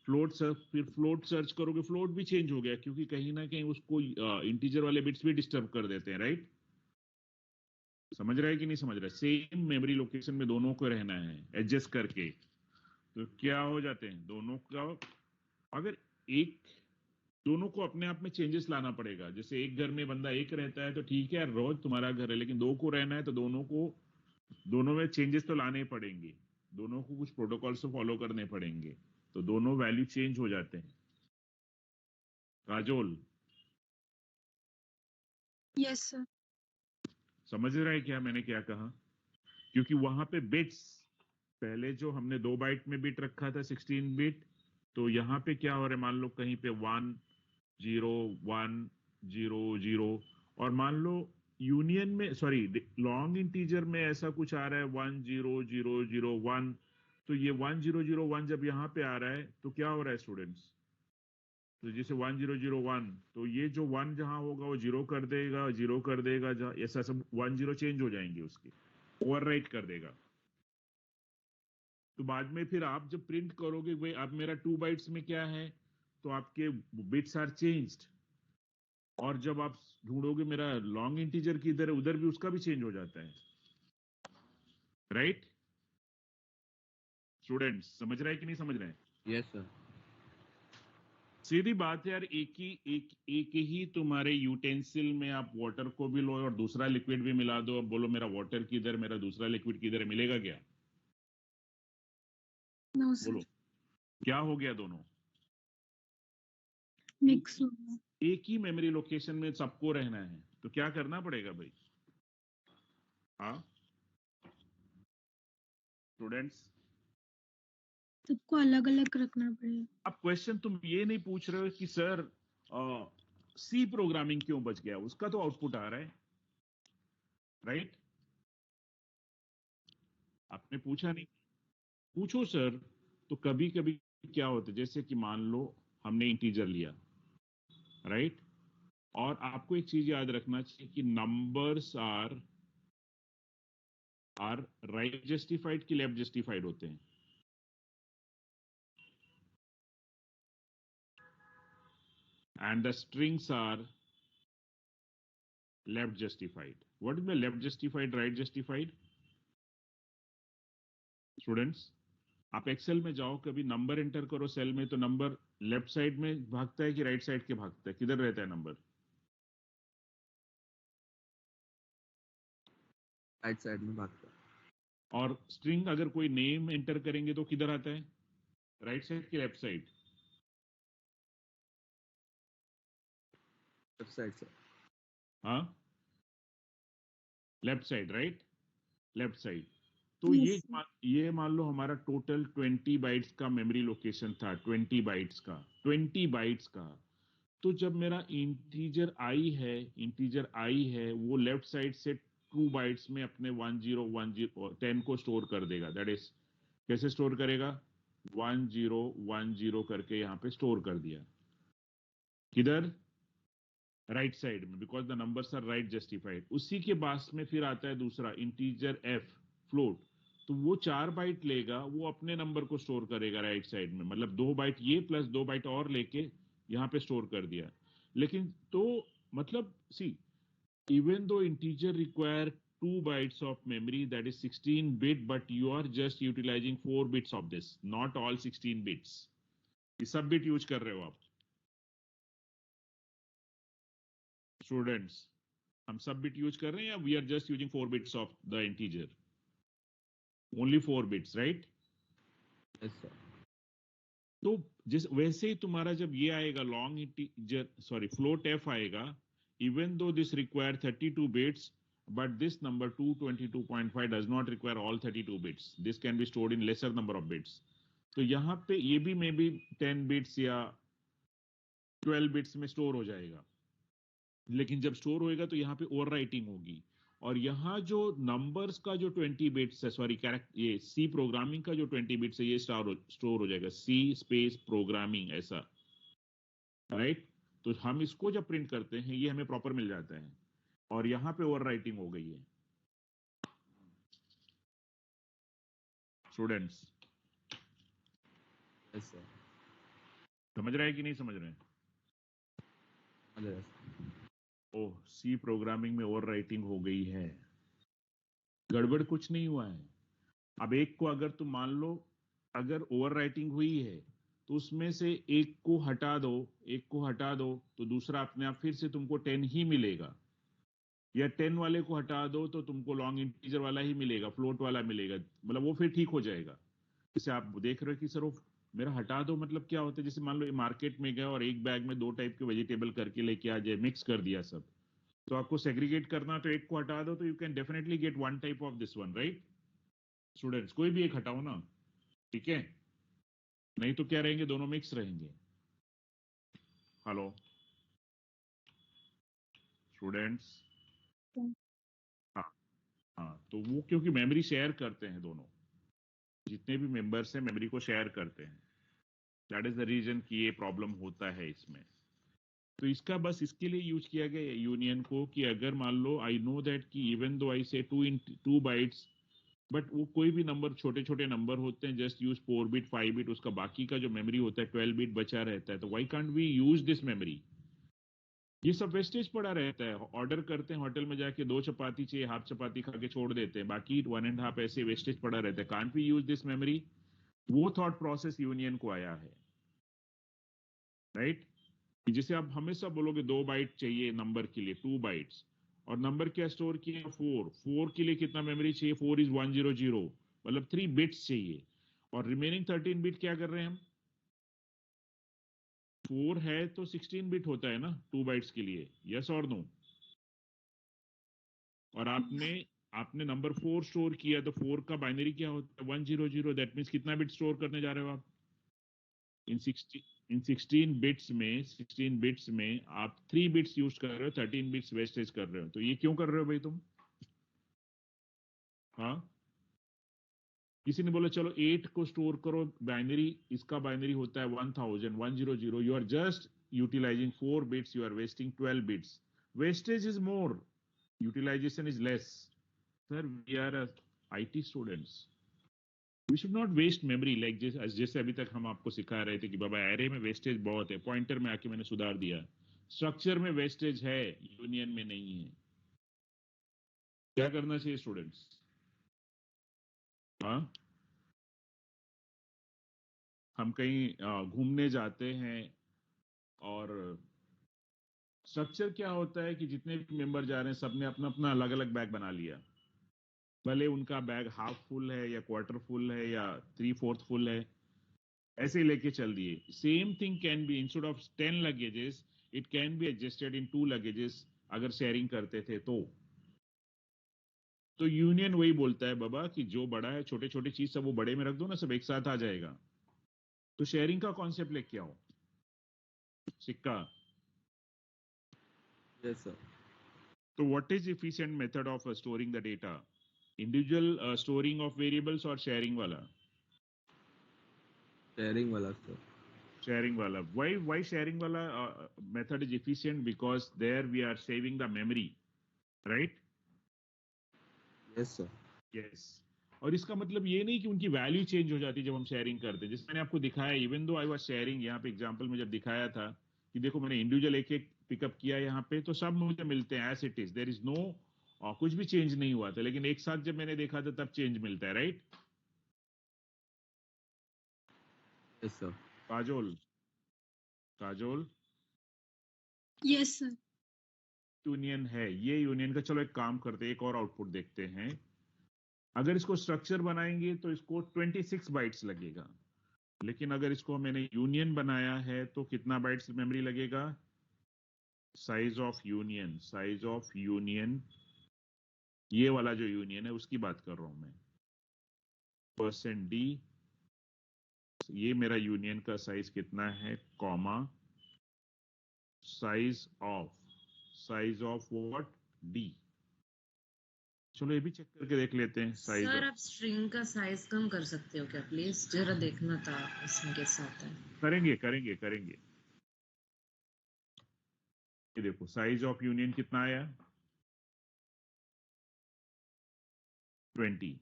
फ्लोट सर्च, फिर फ्लोट सर्च करोगे फ्लोट भी चेंज हो गया, क्योंकि कहीं ना कहीं उसको इंटीजर वाले बिट्स भी डिस्टर्ब कर देते हैं, राइट? समझ रहा है कि नहीं समझ रहा है? सेम मेमोरी लोकेशन में दोनों को रहना है एडजस्ट करके, तो क्या हो जाते हैं दोनों का, अगर एक दोनों को अपने आप में चेंजेस लाना पड़ेगा। जैसे एक घर में बंदा एक रहता है तो ठीक है, रोज तुम्हारा घर है, लेकिन दो को रहना है तो दोनों में चेंजेस तो लाने पड़ेंगे, दोनों को कुछ प्रोटोकॉल्स तो फॉलो करने पड़ेंगे, तो दोनों वैल्यू चेंज हो जाते हैं। Kajol yes sir. समझ रहा है क्या मैंने क्या कहा? क्योंकि वहां पे बिट्स पहले जो हमने 2 बाइट में बिट रखा था 16 बिट, तो यहाँ पे क्या हो रहा है, मान लो कहीं पे 1 0 1 0 0, और मान लो यूनियन में, सॉरी लॉन्ग इंटीजर में ऐसा कुछ आ रहा है 1 0 0 0 1, तो ये 1 0 0 1 जब यहाँ पे आ रहा है तो क्या हो रहा है स्टूडेंट्स? तो जैसे 1 0 0 1, तो ये जो 1 जहां होगा वो 0 कर देगा, 0 कर देगा, ऐसा सब 1 0 चेंज हो जाएंगे, उसके ओवरराइट कर देगा। तो बाद में फिर आप जब प्रिंट करोगे, भाई अब मेरा 2 बाइट्स में क्या है, तो आपके बिट्स आर चेंज्ड, और जब आप ढूंढोगे मेरा लॉन्ग इंटीजर किधर है, उधर भी उसका भी चेंज हो जाता है, राइट स्टूडेंट्स? समझ रहे हैं कि नहीं समझ रहे हैं? Yes sir. सीधी बात है यार, एक ही तुम्हारे यूटेंसिल में आप वाटर को भी लो और दूसरा लिक्विड भी मिला दो, अब बोलो मेरा वाटर किधर, मेरा दूसरा लिक्विड किधर है, मिलेगा क्या? नो बोलो सर, क्या हो गया? दोनों मिक्स हो गया। एक ही मेमोरी लोकेशन में सबको रहना है, तो क्या करना पड़ेगा भाई? हाँ स्टूडेंट्स, सबको अलग अलग रखना पड़ेगा। अब क्वेश्चन तुम ये नहीं पूछ रहे हो कि सर सी प्रोग्रामिंग क्यों बच गया, उसका तो आउटपुट आ रहा है, राइट? आपने पूछा नहीं, पूछो सर। तो कभी कभी क्या होता है, जैसे कि मान लो हमने इंटीजर लिया, राइट? और आपको एक चीज याद रखना चाहिए कि नंबर्स आर राइट जस्टिफाइड कि लेफ्ट जस्टिफाइड होते हैं? And the strings are left justified. What is the left justified, right justified? Students, आप एक्सेल में जाओ, कभी नंबर एंटर करो सेल में, तो नंबर लेफ्ट साइड में भागता है कि राइट साइड के भागता है, किधर रहता है नंबर? राइट साइड में भागता है। और स्ट्रिंग अगर कोई नेम एंटर करेंगे तो किधर आता है, राइट साइड की लेफ्ट साइड? लेफ्ट साइड से। हाँ left side, right left side. तो Yes, ये मान लो हमारा टोटल 20 बाइट्स का मेमोरी लोकेशन था, 20 बाइट्स का। तो जब मेरा इंटीजर आई है वो लेफ्ट साइड से 2 बाइट्स में अपने 10 को स्टोर कर देगा। दैट इज, कैसे स्टोर करेगा? 1010 करके यहाँ पे स्टोर कर दिया, किधर? राइट साइड में, because the numbers are right justified. उसी के बाद में फिर आता है दूसरा इंटीजर एफ फ्लोट, तो वो 4 बाइट लेगा, वो अपने नंबर को स्टोर करेगा राइट साइड में, मतलब 2 बाइट ये प्लस 2 बाइट और लेके यहाँ पे स्टोर कर दिया। लेकिन तो मतलब सी, even though integer require 2 bytes of memory, that is 16 bit, but you are just utilizing 4 bits of this, not all 16 bits. ये सब बिट यूज कर रहे हो आप स्टूडेंट्स? हम सब बिट यूज कर रहे हैं या we are just using 4 bits of the integer? Only 4 bits, right? Yes sir. तो जिस वैसे ही तुम्हारा जब ये आएगा long integer, sorry float F आएगा, even though this require 32 bits, but this number 222.5 does not require all 32 bits. This can be stored in lesser number of bits. तो यहाँ पे ये भी मे बी 10 बिट्स या 12 बिट्स में स्टोर हो जाएगा, लेकिन जब स्टोर होएगा तो यहाँ पे ओवरराइटिंग होगी, और यहाँ जो नंबर्स का जो 20 बिट्स है, सॉरी कैरेक्टर, ये सी प्रोग्रामिंग का जो 20 बिट्स है, ये स्टोर हो जाएगा सी स्पेस प्रोग्रामिंग ऐसा, राइट? तो हम इसको जब प्रिंट करते हैं ये हमें प्रॉपर मिल जाता है, और यहाँ पे ओवरराइटिंग हो गई है स्टूडेंट्स। Yes sir. समझ रहे हैं कि नहीं समझ रहे हैं? ओह, सी प्रोग्रामिंग में ओवरराइटिंग हो गई है, गड़बड़ कुछ नहीं हुआ है। अब एक को अगर तुम मान लो अगर ओवरराइटिंग हुई है तो उसमें से एक को हटा दो, एक को हटा दो तो दूसरा अपने आप फिर से तुमको 10 ही मिलेगा, या 10 वाले को हटा दो तो तुमको लॉन्ग इंटीजर वाला ही मिलेगा, फ्लोट वाला मिलेगा, मतलब वो फिर ठीक हो जाएगा। जैसे आप देख रहे हो कि सर वो मेरा हटा दो मतलब क्या होता है, जैसे मान लो मार्केट में गए और एक बैग में 2 टाइप के वेजिटेबल करके लेके आ जाए, मिक्स कर दिया सब, तो आपको सेग्रीगेट करना, तो एक को हटा दो तो you can definitely get one type of this one, right students? कोई भी एक हटाओ ना, ठीक है? नहीं तो क्या रहेंगे, दोनों मिक्स रहेंगे। Hello students? हाँ हाँ, तो वो क्योंकि मेमोरी शेयर करते हैं दोनों, जितने भी मेंबर्स हैं मेमोरी को शेयर करते हैं, दैट इज द रीजन कि ये प्रॉब्लम होता है इसमें। तो इसका बस इसके लिए यूज किया गया यूनियन को कि अगर मान लो आई नो दैट कि इवन दो आई से 2 बाइट्स, बट वो कोई भी नंबर, छोटे छोटे नंबर होते हैं, जस्ट यूज 4 बिट 5 बिट, उसका बाकी का जो मेमोरी होता है 12 बिट बचा रहता है, तो why can't we use this memory? ये सब वेस्टेज पड़ा रहता है। ऑर्डर करते हैं होटल में जाके 2 चपाती चाहिए, हाफ चपाती खा के छोड़ देते हैं, बाकी 1.5 ऐसे वेस्टेज पड़ा रहता है। Can't we use this memory? वो थॉट प्रोसेस यूनियन को आया है, राइट? जिसे आप हमेशा बोलोगे 2 बाइट चाहिए नंबर के लिए, 2 बाइट्स, और नंबर क्या स्टोर किया? 4 के लिए कितना मेमोरी चाहिए? 4 इज 100, मतलब 3 बिट्स चाहिए, और रिमेनिंग 13 बिट क्या कर रहे हैं हम? 4 है तो 16 बिट होता है ना 2 बाइट्स के लिए, यस और नो? और आपने नंबर 4 स्टोर किया, तो 4 का बाइनरी क्या होता है? 100, दैट मीन्स कितना बिट स्टोर करने जा रहे हो आप? इन 16 बिट्स में आप 3 बिट्स यूज कर रहे हो, 13 बिट्स वेस्टेज कर रहे हो। तो ये क्यों कर रहे हो भाई तुम? हाँ, किसी ने बोला चलो 8 को स्टोर करो, बाइनरी, इसका बाइनरी होता है 1000, you are just utilizing 4 bits, you are wasting 12 bits, wastage is more, utilization is less. Sir we are IT students, we should not waste memory, like जैसे अभी तक हम आपको सिखा रहे थे कि बाबा एरे में वेस्टेज बहुत है, पॉइंटर में आके मैंने सुधार दिया, स्ट्रक्चर में वेस्टेज है, यूनियन में नहीं है। क्या करना चाहिए स्टूडेंट्स? हाँ, हम कहीं घूमने जाते हैं और स्ट्रक्चर क्या होता है कि जितने भी मेंबर जा रहे हैं सबने अपना अपना अलग अलग बैग बना लिया, भले उनका बैग हाफ फुल है या क्वार्टर फुल है या 3/4 फुल है, ऐसे ही लेके चल दिए। Same thing can be, instead of 10 luggages it can be adjusted in 2 luggages, अगर शेयरिंग करते थे तो यूनियन वही बोलता है बाबा कि जो बड़ा है, छोटे छोटे चीज सब वो बड़े में रख दो ना, सब एक साथ आ जाएगा। तो शेयरिंग का कॉन्सेप्ट लेके आओ। सिक्का, यस सर। तो what is efficient method of storing the data? Individual storing of variables और शेयरिंग वाला? शेयरिंग वाला sir. Sharing wala. Why sharing wala method is efficient? Because there we are saving the memory, right? Yes sir. Yes. और इसका मतलब ये नहीं कि उनकी वैल्यू चेंज हो जाती है जब हम शेयरिंग करते हैं। जैसे मैंने आपको दिखाया, even though I was sharing, यहाँ पे एग्जांपल में जब दिखाया था कि देखो मैंने इंडिविजुअल एक एक पिकअप किया यहाँ पे, तो सब मुझे मिलते हैं as it is, there is no कुछ भी चेंज नहीं हुआ था, लेकिन एक साथ जब मैंने देखा था तब चेंज मिलता है, right? Yes sir. Kajol, Kajol, yes sir. Union है ये, यूनियन का। चलो एक काम करते हैं, एक और आउटपुट देखते हैं। अगर इसको स्ट्रक्चर बनाएंगे तो इसको 26 बाइट्स लगेगा, लेकिन अगर इसको मैंने यूनियन बनाया है तो कितना बाइट्स मेमोरी लगेगा? Size of union, size of union, ये वाला जो यूनियन है उसकी बात कर रहा हूं मैं, %d, ये मेरा यूनियन का साइज कितना है, comma size of what, d। चलो ये भी चेक करके देख लेते हैं। साइज सर आप स्ट्रिंग का साइज कम कर सकते हो क्या प्लीज? जरा देखना था इसमें कैसा आता है। करेंगे करेंगे करेंगे। ये देखो साइज ऑफ यूनियन कितना आया, 20।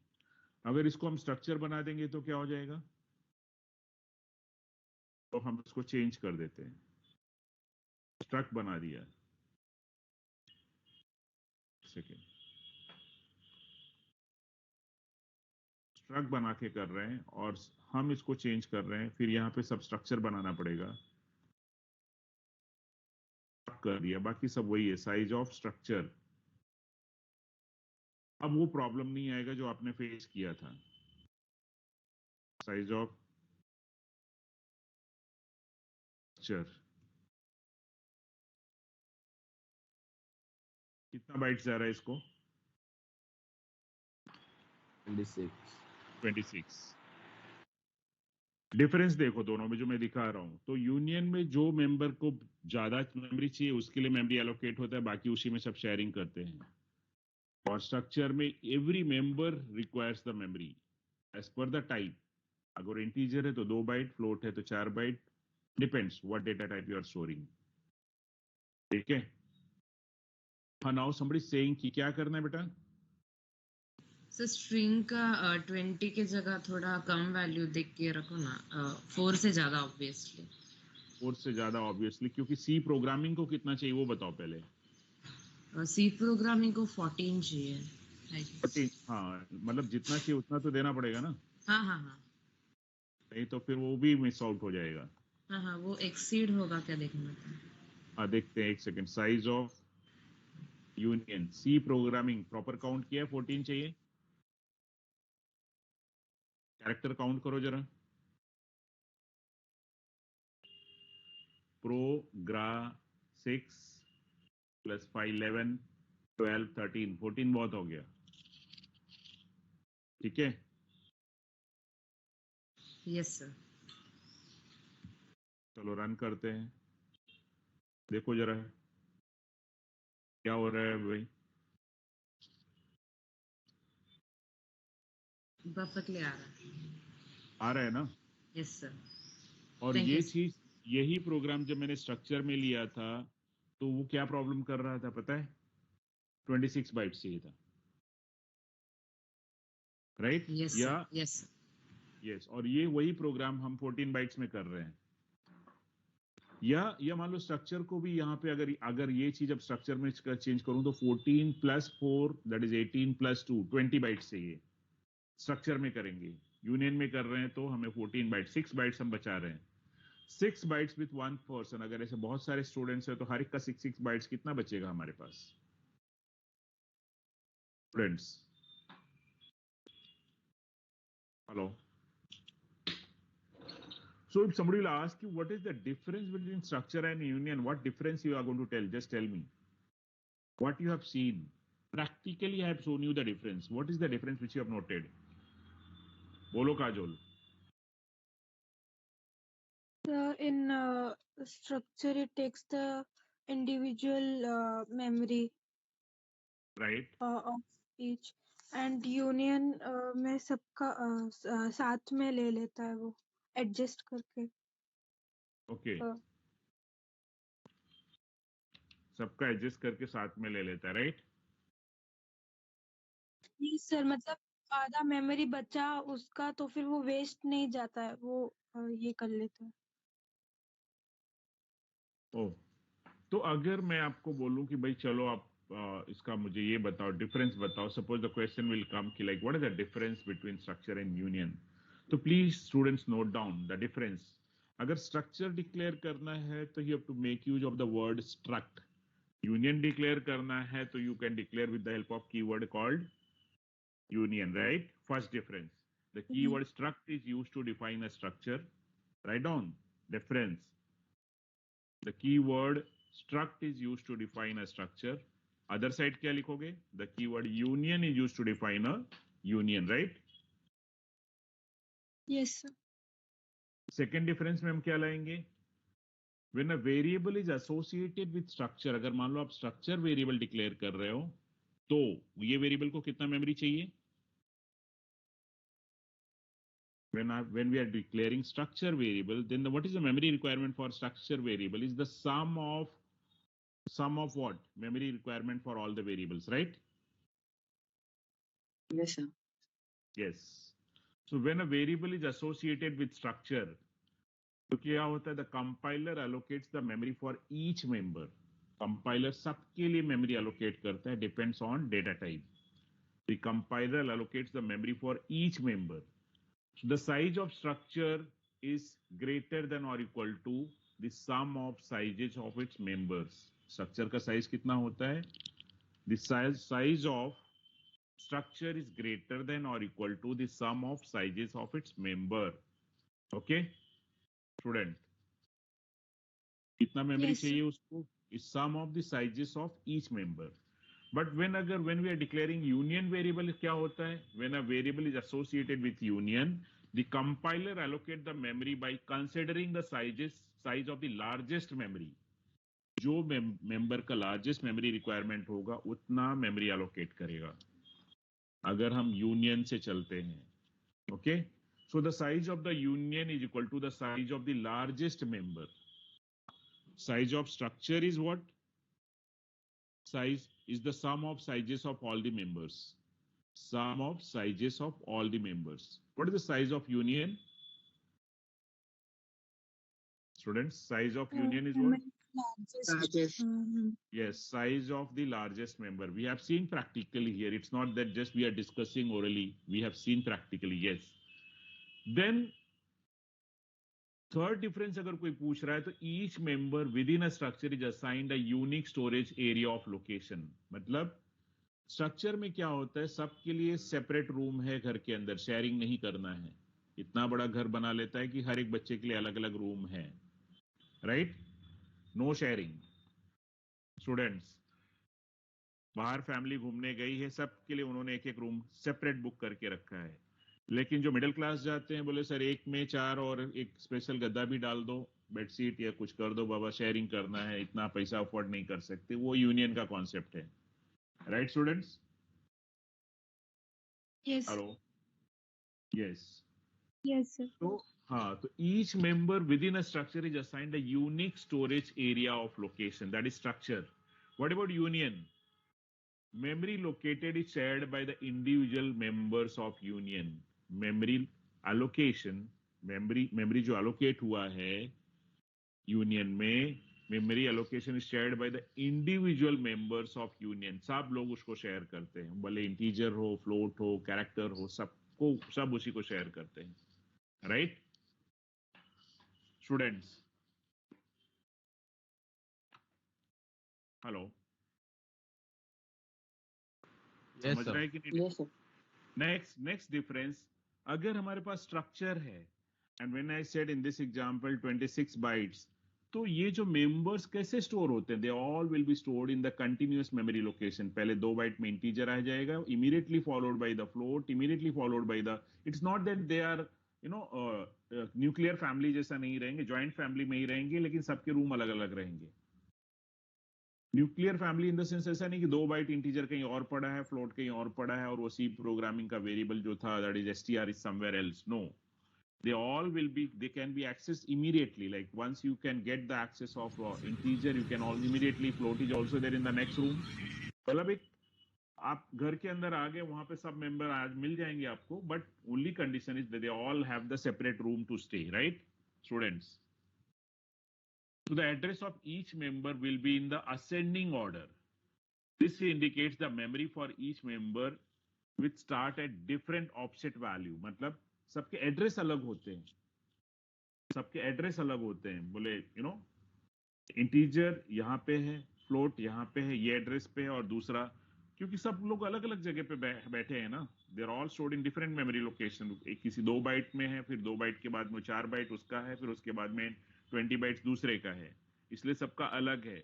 अगर इसको हम स्ट्रक्चर बना देंगे तो क्या हो जाएगा? तो हम इसको चेंज कर देते हैं, स्ट्रक्ट बना दिया। सेकेंड, स्ट्रक्ट बना के कर रहे हैं और हम इसको चेंज कर रहे हैं, फिर यहाँ पे सब स्ट्रक्चर बनाना पड़ेगा। कर दिया, बाकी सब वही है, साइज ऑफ स्ट्रक्चर। अब वो प्रॉब्लम नहीं आएगा जो आपने फेस किया था। साइज ऑफ स्ट्रक्चर कितना बाइट्स जा रहा है इसको? 26। डिफरेंस देखो दोनों में जो मैं दिखा रहा हूं, तो यूनियन में जो मेंबर को ज्यादा मेमोरी चाहिए उसके लिए मेमोरी एलोकेट होता है, बाकी उसी में सब शेयरिंग करते हैं। और स्ट्रक्चर में every member requires the memory as per the type. अगर इंटीजर है तो 2 बाइट, फ्लोट है तो 4 byte, depends what data type you are storing. ठीक है। हाँ, नाउ समबडी सेइंग कि क्या करना है बेटा? सर स्ट्रिंग का 20 की जगह थोड़ा कम वैल्यू देख के रखो ना, 4 से ज्यादा ऑब्वियसली। 4 से ज्यादा ऑब्वियसली, क्योंकि सी प्रोग्रामिंग को कितना चाहिए वो बताओ पहले। सी प्रोग्रामिंग को 14 चाहिए। 14, हाँ मतलब जितना चाहिए उतना तो देना पड़ेगा ना, हाँ हाँ हाँ नहीं तो फिर वो भी मिस आउट हो जाएगा। हाँ हाँ, वो एक्सीड होगा क्या देखना था। हाँ देखते हैं, एक second. Size of union C programming proper count किया है, 14 चाहिए। कैरेक्टर काउंट करो जरा। प्रोग्रा 6 + 5 11 12 13 14 बहुत हो गया। ठीक है, यस सर। चलो रन करते हैं, देखो जरा क्या हो रहा है भाई। परफेक्टली आ रहा है। आ रहा है ना? Yes sir. और Thank ये you, sir. चीज, यही प्रोग्राम जब मैंने स्ट्रक्चर में लिया था तो वो क्या प्रॉब्लम कर रहा था पता है? 26 बाइट चाहिए था, राइट? यस या सर। यस यस, और ये वही प्रोग्राम हम 14 बाइट्स में कर रहे हैं। या मान लो स्ट्रक्चर को भी यहाँ पे अगर ये चीज अब स्ट्रक्चर में चेंज करूं तो 14 + 4 दैट इज 18 + 2 20 बाइट्स चाहिए। स्ट्रक्चर में करेंगे, यूनियन में कर रहे हैं तो हमें 14 बाइट, 6 बाइट्स हम बचा रहे हैं। 6 बाइट्स विथ 1 पर्सन, अगर ऐसे बहुत सारे स्टूडेंट्स हैं तो हर एक का 6 बाइट्स कितना बचेगा हमारे पास students? Hello. So if somebody will ask you what is the difference between structure and union, what difference you are going to tell? Just tell me what you have seen. Practically, I have shown you the difference. What is the difference which you have noted? Bolo Kajol. In structure, it takes the individual memory Right. of each, and union में सबका साथ में ले लेता है वो एडजस्ट करके। Okay. सबका एडजस्ट करके साथ में ले लेता है, राइट? जी सर, मतलब आधा मेमोरी बचा उसका तो फिर वो वेस्ट नहीं जाता है, वो ये कर लेता है। ओ, तो अगर मैं आपको बोलूं कि भाई चलो आप इसका मुझे ये बताओ, डिफरेंस बताओ, suppose the question will come कि like what is the difference between structure and union, तो please students note down the difference. अगर स्ट्रक्चर डिक्लेयर करना है तो you have to make use of the word struct. Union declare करना है तो you can declare with the help of keyword called union, right? First difference. The keyword struct is used to define a structure. Write down difference. The keyword struct is used to define a structure. Other side क्या लिखोगे? The keyword union is used to define a union, right? Yes, sir. Second difference में हम क्या लाएंगे? When a variable is associated with structure, अगर मान लो आप structure variable declare कर रहे हो, तो ये variable को कितना memory चाहिए? When we are declaring structure variable, then what is the memory requirement for structure variable is the sum of what? Memory requirement for all the variables, right? Yes, sir. Yes. So when a variable is associated with structure, तो क्या होता है? The compiler allocates the memory for each member. Compiler सबके लिए memory allocate करता है, depends on data type. The compiler allocates the memory for each member. So the size of structure is greater than or equal to the sum of sizes of its members. Structure का size कितना होता है? The size of structure is greater than or equal to the sum of sizes of its member. Okay, student. कितना memory Yes, sir. चाहिए उसको? Is sum of the sizes of each member. But when we are declaring union variable, क्या होता है? When a variable is associated with union, the compiler allocate the memory by considering the size of the largest memory. जो member का largest memory requirement होगा उतना memory allocate करेगा. अगर हम union से चलते हैं, okay? So the size of the union is equal to the size of the largest member. Size of structure is what? Size is the sum of sizes of all the members. Sum of sizes of all the members. What is the size of union? Students, size of union is what? Largest. Yes, size of the largest member. We have seen practically here. It's not that just we are discussing orally. We have seen practically, yes. Then third difference अगर कोई पूछ रहा है तो each member within a structure is assigned a unique storage area of location. मतलब स्ट्रक्चर में क्या होता है? सबके लिए सेपरेट रूम है घर के अंदर, शेयरिंग नहीं करना है. इतना बड़ा घर बना लेता है कि हर एक बच्चे के लिए अलग अलग रूम है, राइट? No sharing. स्टूडेंट्स, बाहर फैमिली घूमने गई है, सबके लिए उन्होंने एक एक रूम सेपरेट बुक करके रखा है. लेकिन जो मिडिल क्लास जाते हैं, बोले सर एक में 4 और एक स्पेशल गद्दा भी डाल दो, बेडशीट या कुछ कर दो बाबा, शेयरिंग करना है, इतना पैसा अफोर्ड नहीं कर सकते. वो यूनियन का कॉन्सेप्ट है, right students? Yes. Hello, yes. Yes, sir. तो हाँ, तो each member within a structure is assigned a unique storage area of location, that is structure. What about union? Memory located is shared by the individual members of union. Memory allocation, memory जो allocate हुआ है union में, memory allocation is shared by the individual members of union. सब लोग उसको शेयर करते हैं, भले integer हो, float हो, character हो, सब उसी को शेयर करते हैं, right? Students, हेलो, Yes, समझ sir. रहे हैं कि नहीं? Yes, sir. नेक्स्ट डिफरेंस, अगर हमारे पास स्ट्रक्चर है and when I said in this example 26 bytes, तो ये जो मेंबर्स कैसे स्टोर होते हैं? They all will be stored in the continuous memory location. पहले 2 बाइट में इंटीजर आ जाएगा, immediately followed by the float, immediately followed by the, it's not that they are nuclear family जैसा नहीं रहेंगे, जॉइंट फैमिली में ही रहेंगे, लेकिन सबके रूम अलग अलग रहेंगे. Nuclear family in the sense ऐसा नहीं कि 2 बाइट इंटीजर कहीं और पड़ा है, फ्लोट कहीं और पड़ा है, और उसी प्रोग्रामिंग का वेरिएबल जो था that is str is somewhere else. No, they all will be, they can be accessed immediately. Like once you can get the access of integer, you can all immediately, float is also there in the next room. मतलब एक आप घर के अंदर आ गए, वहां पे सब मेंबर आज मिल जाएंगे आपको, but only condition is they all have the separate room to stay, right students? So the address of each member will be in the ascending order. This indicates the memory for each member which start at different offset value. मतलब सबके एड्रेस अलग होते हैं, सबके एड्रेस अलग होते हैं. बोले इंटीजर यहाँ पे है, फ्लोट यहाँ पे है, ये एड्रेस पे है, और दूसरा क्योंकि सब लोग अलग अलग जगह पे बैठे हैं ना, they are all stored in different memory location. एक किसी 2 बाइट में है, फिर 2 बाइट के बाद में 4 बाइट उसका है, फिर उसके बाद में 20 बाइट्स दूसरे का है, इसलिए सबका अलग है.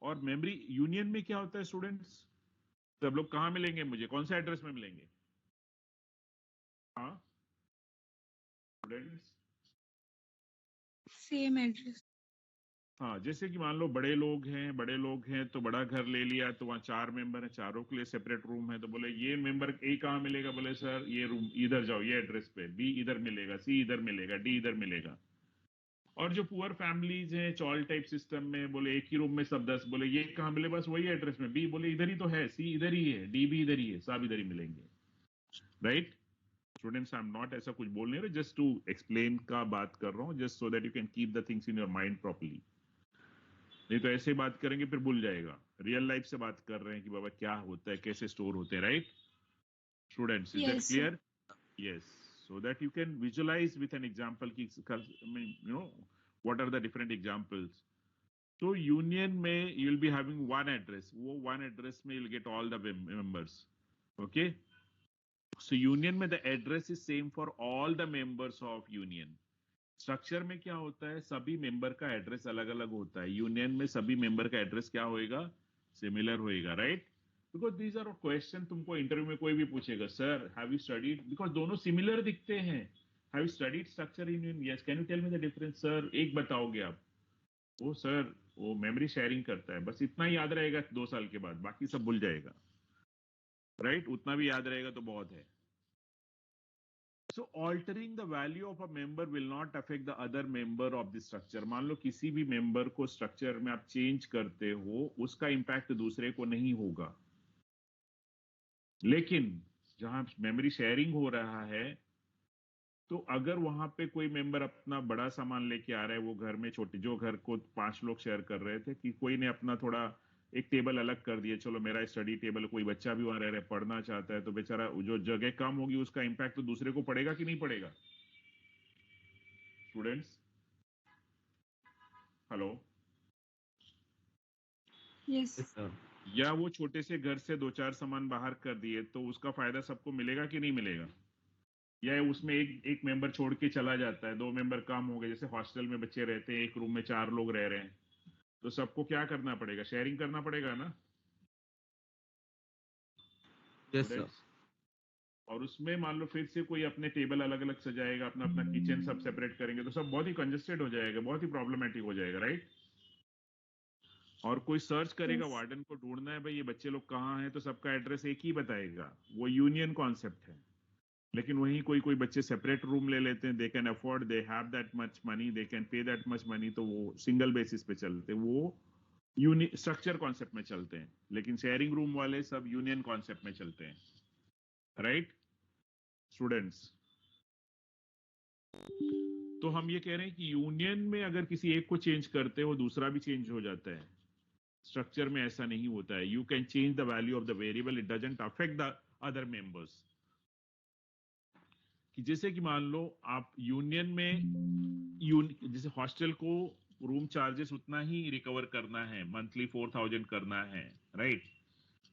और मेमोरी यूनियन में क्या होता है स्टूडेंट्स, सब लोग कहाँ मिलेंगे, मुझे कौन सा एड्रेस में मिलेंगे? हाँ स्टूडेंट्स, सेम एड्रेस। हाँ जैसे कि मान लो बड़े लोग हैं तो बड़ा घर ले लिया, तो वहाँ 4 मेंबर हैं, चारों के लिए सेपरेट रूम है. तो बोले ये मेंबर ए कहाँ मिलेगा, बोले सर ये रूम इधर जाओ, ये एड्रेस पे, बी इधर मिलेगा, सी इधर मिलेगा, डी इधर मिलेगा. और जो पुअर फैमिलीज हैं चॉल टाइप सिस्टम में, बोले एक ही रूम में सब 10, बोले ये कहाँ मिले, बस वही एड्रेस में, बी बोले इधर ही तो है, सी इधर ही है, डी भी इधर ही है, सब इधर ही मिलेंगे. Right students, I am not ऐसा कुछ बोल नहीं रहे, जस्ट टू एक्सप्लेन का बात कर रहा हूँ, just so that you can keep the things in your mind properly. नहीं तो ऐसे बात करेंगे फिर भूल जाएगा. रियल लाइफ से बात कर रहे हैं कि बाबा क्या होता है, कैसे स्टोर होते हैं. Right students, is that clear? Yes, so that you can visualize with an example ki, I mean, what are the different examples. So union में you will be having one address, वो one address में you'll get all the members. Okay, so union में the address is same for all the members of union. Structure में क्या होता है, सभी मेंबर का एड्रेस अलग अलग होता है. यूनियन में सभी मेंबर का एड्रेस क्या होएगा, सिमिलर होएगा. Right, because these are question तुमको इंटरव्यू में कोई भी पूछेगा, sir have you studied, because दोनों सिमिलर दिखते हैं, have you studied structure in union, yes, can you tell me the difference, sir एक बताओगे आप, वो सर वो मेमोरी शेयरिंग करता है, बस इतना ही याद रहेगा 2 साल के बाद, बाकी सब भूल जाएगा. राइट, उतना भी याद रहेगा तो बहुत है. So altering the value of a member will not affect the other member of the structure. मान लो किसी भी मेंबर को स्ट्रक्चर में आप चेंज करते हो, उसका इंपैक्ट दूसरे को नहीं होगा. लेकिन जहां मेमोरी शेयरिंग हो रहा है, तो अगर वहां पे कोई मेंबर अपना बड़ा सामान लेके आ रहा है, वो घर में छोटे, जो घर को 5 लोग शेयर कर रहे थे, कि कोई ने अपना थोड़ा एक टेबल अलग कर दिया, चलो मेरा स्टडी टेबल, कोई बच्चा भी वहां रह रहा है, पढ़ना चाहता है, तो बेचारा जो जगह कम होगी उसका इंपैक्ट तो दूसरे को पड़ेगा कि नहीं पड़ेगा students? Hello, yes Yes, sir. या वो छोटे से घर से 2-4 सामान बाहर कर दिए, तो उसका फायदा सबको मिलेगा कि नहीं मिलेगा? या उसमें एक मेंबर छोड़ के चला जाता है, 2 मेंबर कम हो गए, जैसे हॉस्टल में बच्चे रहते हैं, एक रूम में 4 लोग रह रहे हैं, तो सबको क्या करना पड़ेगा, शेयरिंग करना पड़ेगा ना. Yes, sir. और उसमें मान लो फिर से कोई अपने टेबल अलग अलग सजाएगा, अपना अपना किचन सब सेपरेट करेंगे, तो सब बहुत ही कंजेस्टेड हो जाएगा, बहुत ही प्रॉब्लमेटिक हो जाएगा. राइट, और कोई सर्च करेगा, Yes. वार्डन को ढूंढना है भाई ये बच्चे लोग कहाँ हैं, तो सबका एड्रेस एक ही बताएगा. वो यूनियन कॉन्सेप्ट है. लेकिन वहीं कोई बच्चे सेपरेट रूम ले लेते हैं, they can afford, they have that much money, they can pay that much money, तो वो सिंगल बेसिस पे चलते हैं, वो स्ट्रक्चर कॉन्सेप्ट में चलते हैं. लेकिन शेयरिंग रूम वाले सब यूनियन कॉन्सेप्ट में चलते हैं. राइट स्टूडेंट्स, तो हम ये कह रहे हैं कि यूनियन में अगर किसी एक को चेंज करते हो, दूसरा भी चेंज हो जाता है. स्ट्रक्चर में ऐसा नहीं होता है. You can change the value of the variable, it doesn't affect the other members. कि जैसे कि मान लो आप यूनियन में जैसे हॉस्टल को रूम चार्जेस उतना ही रिकवर करना है, मंथली 4000 करना है. राइट,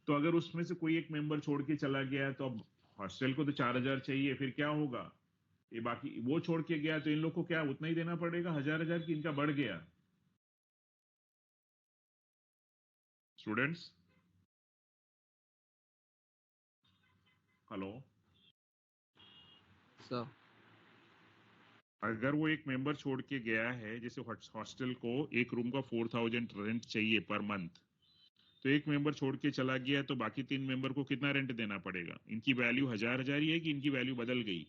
तो अगर उसमें से कोई एक मेंबर छोड़ के चला गया, तो अब हॉस्टल को तो 4000 चाहिए, फिर क्या होगा, ये बाकी वो छोड़ के गया, तो इन लोग को क्या उतना ही देना पड़ेगा, 1000 की इनका बढ़ गया. Students hello, Sir. अगर वो एक मेंबर छोड़ के गया है, जैसे हॉस्टल को एक रूम का 4000 रेंट चाहिए पर मंथ, तो एक मेंबर छोड़ के चला गया, तो बाकी 3 मेंबर को कितना रेंट देना पड़ेगा? इनकी वैल्यू 1000 ही है कि इनकी वैल्यू बदल गई?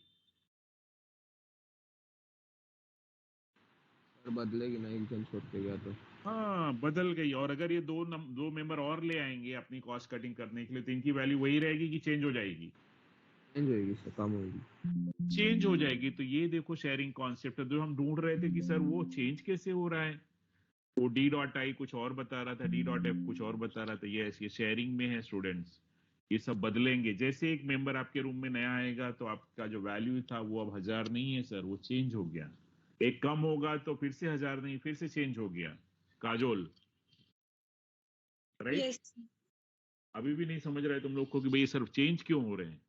सर बदलेगी ना, एक जन छोड़ के गया तो. हाँ बदल गई. और अगर ये दो मेंबर और ले आएंगे अपनी कॉस्ट कटिंग करने के लिए, तो इनकी वैल्यू वही रहेगी कि चेंज हो जाएगी? चेंज होगी सर, कम होगी. चेंज हो जाएगी. तो ये देखो शेयरिंग कॉन्सेप्ट है, जो हम ढूंढ रहे थे कि सर वो चेंज कैसे हो रहा है. वो डी डॉट आई कुछ और बता रहा था, डी डॉट एफ कुछ और बता रहा था। ये शेयरिंग में है स्टूडेंट्स, ये सब बदलेंगे। जैसे एक मेंबर आपके रूम में नया आएगा तो आपका जो वैल्यू था वो अब 1000 नहीं है सर, वो चेंज हो गया। एक कम होगा तो फिर से 1000 नहीं, फिर से चेंज हो गया। काजोल, राइट? यस अभी भी नहीं समझ रहे तुम लोग को कि भाई ये सर चेंज क्यों हो रहे हैं,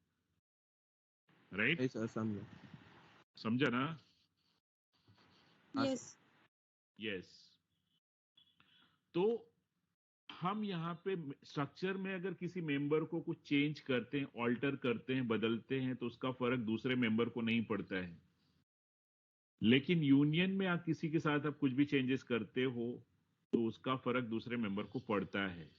राइट? नहीं सर, समझा। समझा ना? Yes yes. तो हम यहाँ पे स्ट्रक्चर में अगर किसी मेंबर को कुछ चेंज करते हैं, ऑल्टर करते हैं, बदलते हैं, तो उसका फर्क दूसरे मेंबर को नहीं पड़ता है। लेकिन यूनियन में आप किसी के साथ आप कुछ भी चेंजेस करते हो तो उसका फर्क दूसरे मेंबर को पड़ता है।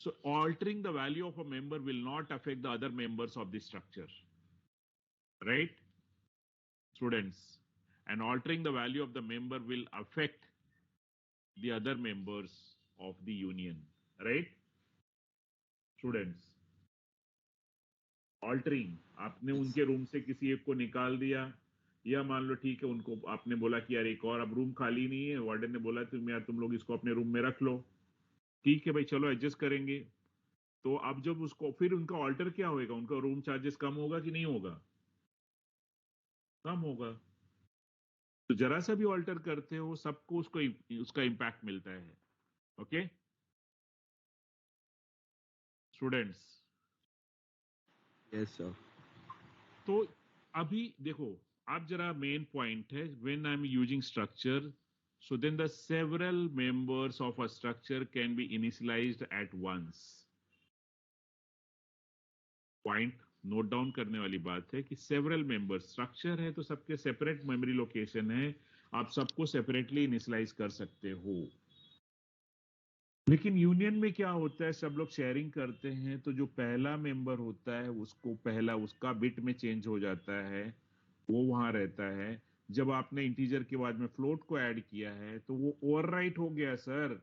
So altering the value of a member will not affect the other members of the structure, right, students? And altering the value of the member will affect the other members of the union, right, students? Altering, आपने उनके रूम से किसी एक को निकाल दिया, या मान लो ठीक है उनको आपने बोला कि यार एक और अब रूम खाली नहीं है, वार्डन ने बोला तुम लोग इसको अपने रूम में रख लो, ठीक है भाई चलो एडजस्ट करेंगे। तो अब जब उसको फिर उनका ऑल्टर क्या होएगा, उनका रूम चार्जेस कम होगा कि नहीं होगा? कम होगा। तो जरा सा भी ऑल्टर करते हो सबको उसका इम्पैक्ट मिलता है। Okay students? Yes sir. तो अभी देखो, आप जरा मेन पॉइंट है, when I am using structure, so then the several members of a structure can be initialized at once. Point note down करने वाली बात है कि सेवरल मेंबर्स, स्ट्रक्चर है तो सबके सेपरेट मेमोरी लोकेशन है, आप सबको सेपरेटली इनिशियलाइज कर सकते हो। लेकिन यूनियन में क्या होता है, सब लोग शेयरिंग करते हैं, तो जो पहला मेंबर होता है उसको पहला उसका बिट में चेंज हो जाता है, वो वहां रहता है। जब आपने इंटीजर के बाद में फ्लोट को ऐड किया है तो वो ओवरराइट हो गया सर,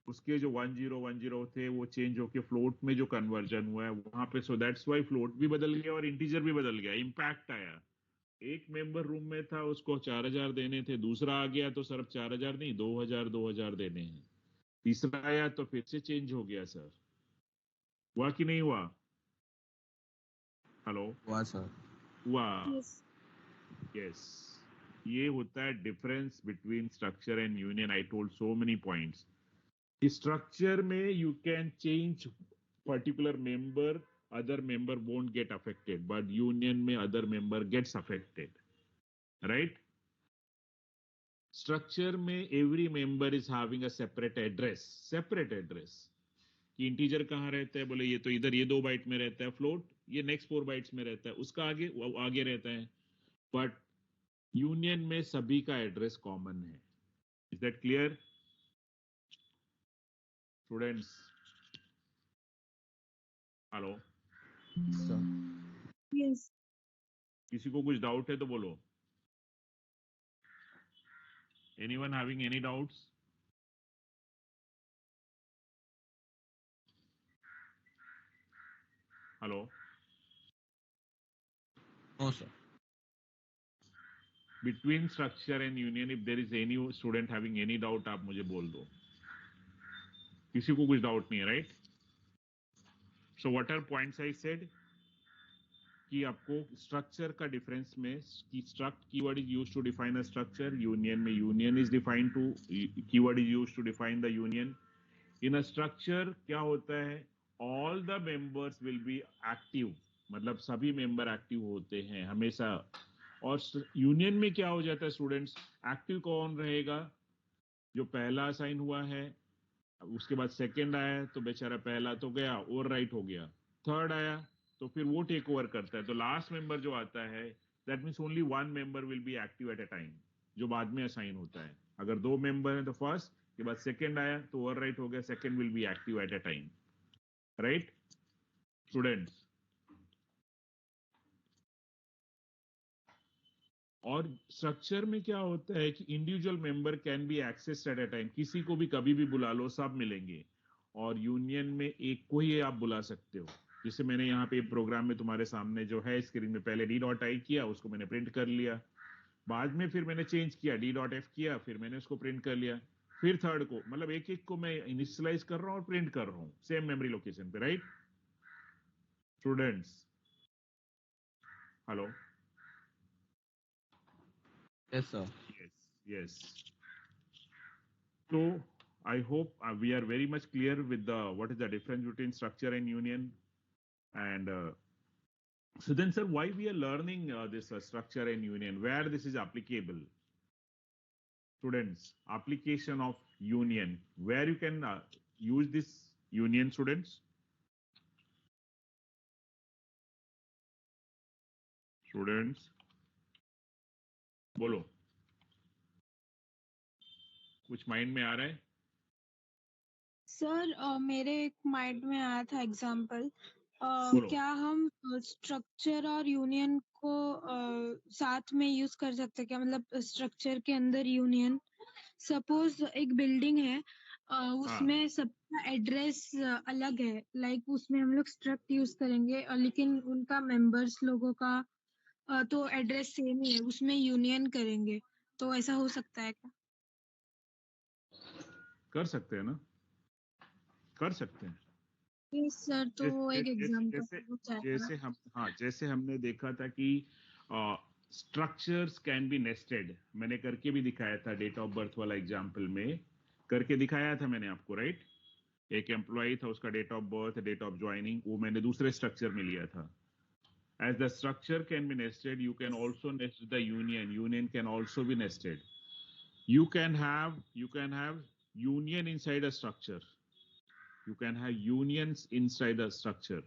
उसके जो 1010 थे वो चेंज होके फ्लोट में जो कन्वर्जन हुआ है वहां पे, सो दैट्स वाई फ्लोट भी बदल गया और इंटीजर भी बदल गया, इम्पैक्ट आया। एक मेंबर रूम में था उसको 4000 देने थे, दूसरा आ गया तो सर 4000 नहीं 2000 देने हैं, तीसरा आया तो फिर से चेंज हो गया सर। हुआ कि नहीं हुआ? हेलो? हुआ सर। हुआ। यस यस, ये होता है difference between structure and union. I told so many points. Structure में you can change particular member, other member won't get affected, but union में other member gets affected, right? Structure में every member is having a separate address कि इंटीजर कहाँ रहता है, बोले ये तो इधर ये 2 बाइट में रहता है, फ्लोट ये नेक्स्ट 4 बाइट्स में रहता है, उसका आगे वो आगे रहता है। बट यूनियन में सभी का एड्रेस कॉमन है। Is that clear students? Hello? Yes किसी को कुछ डाउट है तो बोलो। Anyone having any doubts? Hello? No sir. Between structure and union, if there is any student having any doubt, आप मुझे बोल दो। किसी को कुछ डाउट नहीं है, right? So what are points I said कि आपको स्ट्रक्चर का डिफरेंस में कि struct keyword is used to define a structure, union में union is defined to keyword is used to define the union. In a structure क्या होता है, all the members will be active, मतलब सभी मेंबर एक्टिव होते हैं हमेशा। और यूनियन में क्या हो जाता है स्टूडेंट्स, एक्टिव कौन रहेगा, जो पहला असाइन हुआ है, उसके बाद सेकंड आया तो बेचारा पहला तो गया ओवरराइट हो गया, थर्ड आया तो फिर वो टेक ओवर करता है, तो लास्ट मेंबर जो आता है that means only 1 member will be active at a time, जो बाद में असाइन होता है। अगर 2 मेंबर है तो फर्स्ट के बाद सेकंड आया तो ओवरराइट हो गया, second will be active at a time, right students? और स्ट्रक्चर में क्या होता है कि individual member can be accessed at a time, किसी को भी कभी भी बुला लो सब मिलेंगे। और यूनियन में एक को ही आप बुला सकते हो, जैसे मैंने यहाँ पे प्रोग्राम में तुम्हारे सामने जो है स्क्रीन में पहले d.i किया, उसको मैंने प्रिंट कर लिया, बाद में फिर मैंने चेंज किया d.f किया, फिर मैंने उसको प्रिंट कर लिया। फिर थर्ड को, मतलब एक एक को मैं इनिशियलाइज कर रहा हूँ और प्रिंट कर रहा हूँ सेम मेमोरी लोकेशन पे, right students? Hello? Yes, sir. Yes. So I hope we are very much clear with the what is the difference between structure and union. And so then, sir, why we are learning this structure and union? Where this is applicable? Students, application of union. Where you can use this union, students? Students, बोलो, कुछ माइंड में आ रहा है? सर मेरे एक माइंड में आया था एग्जांपल, बोलो। क्या हम स्ट्रक्चर और यूनियन को साथ में यूज कर सकते हैं क्या? मतलब स्ट्रक्चर के अंदर यूनियन, सपोज एक बिल्डिंग है, उसमें सबका एड्रेस अलग है, लाइक उसमें हम लोग स्ट्रक्ट यूज करेंगे, लेकिन उनका मेंबर्स लोगों का तो एड्रेस सेम ही है, उसमें यूनियन करेंगे, तो ऐसा हो सकता है क्या? कर सकते हैं ना, कर सकते हैं। यस सर, तो एक एग्जांपल जैसे हमने देखा था कि स्ट्रक्चर्स कैन बी नेस्टेड, मैंने करके भी दिखाया था डेट ऑफ बर्थ वाला एग्जांपल में, करके दिखाया था मैंने आपको, राइट? एक एम्प्लॉय था, उसका date of birth, date of joining, वो मैंने दूसरे स्ट्रक्चर में लिया था। As the structure can be nested, you can also nest the union. Union can also be nested. You can have union inside a structure. You can have unions inside a structure.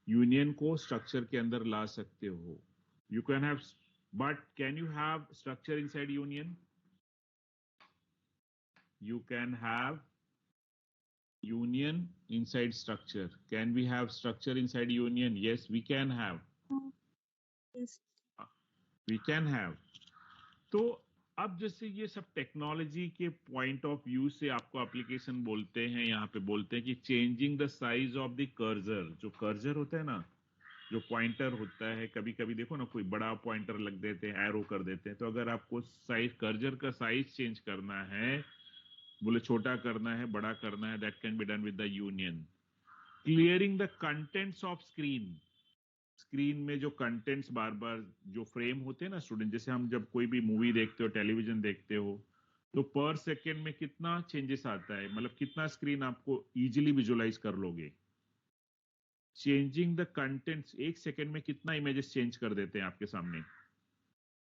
Union को structure के अंदर ला सकते हो. You can have, but can you have structure inside union? You can have union inside structure. Can we have structure inside union? Yes, we can have. Yes. We can have. तो अब जैसे ये सब टेक्नोलॉजी के पॉइंट ऑफ व्यू से आपको एप्लीकेशन बोलते हैं, यहाँ पे बोलते हैं कि changing the size of the cursor. जो कर्सर होता है ना, जो पॉइंटर होता है, कभी कभी देखो ना कोई बड़ा पॉइंटर लग देते हैं, एरो कर देते हैं, तो अगर आपको साइज कर्सर का साइज चेंज करना है, बोले छोटा करना है, बड़ा करना है, that can be done with the union. Clearing the contents of screen, screen में जो कंटेंट्स बार बार जो फ्रेम होते हैं ना स्टूडेंट, जैसे हम जब कोई भी मूवी देखते हो, टेलीविजन देखते हो, तो पर सेकेंड में कितना चेंजेस आता है, मतलब कितना स्क्रीन आपको इजीली विजुअलाइज कर लोगे। चेंजिंग द कंटेंट्स, एक सेकेंड में कितना इमेजेस चेंज कर देते हैं आपके सामने।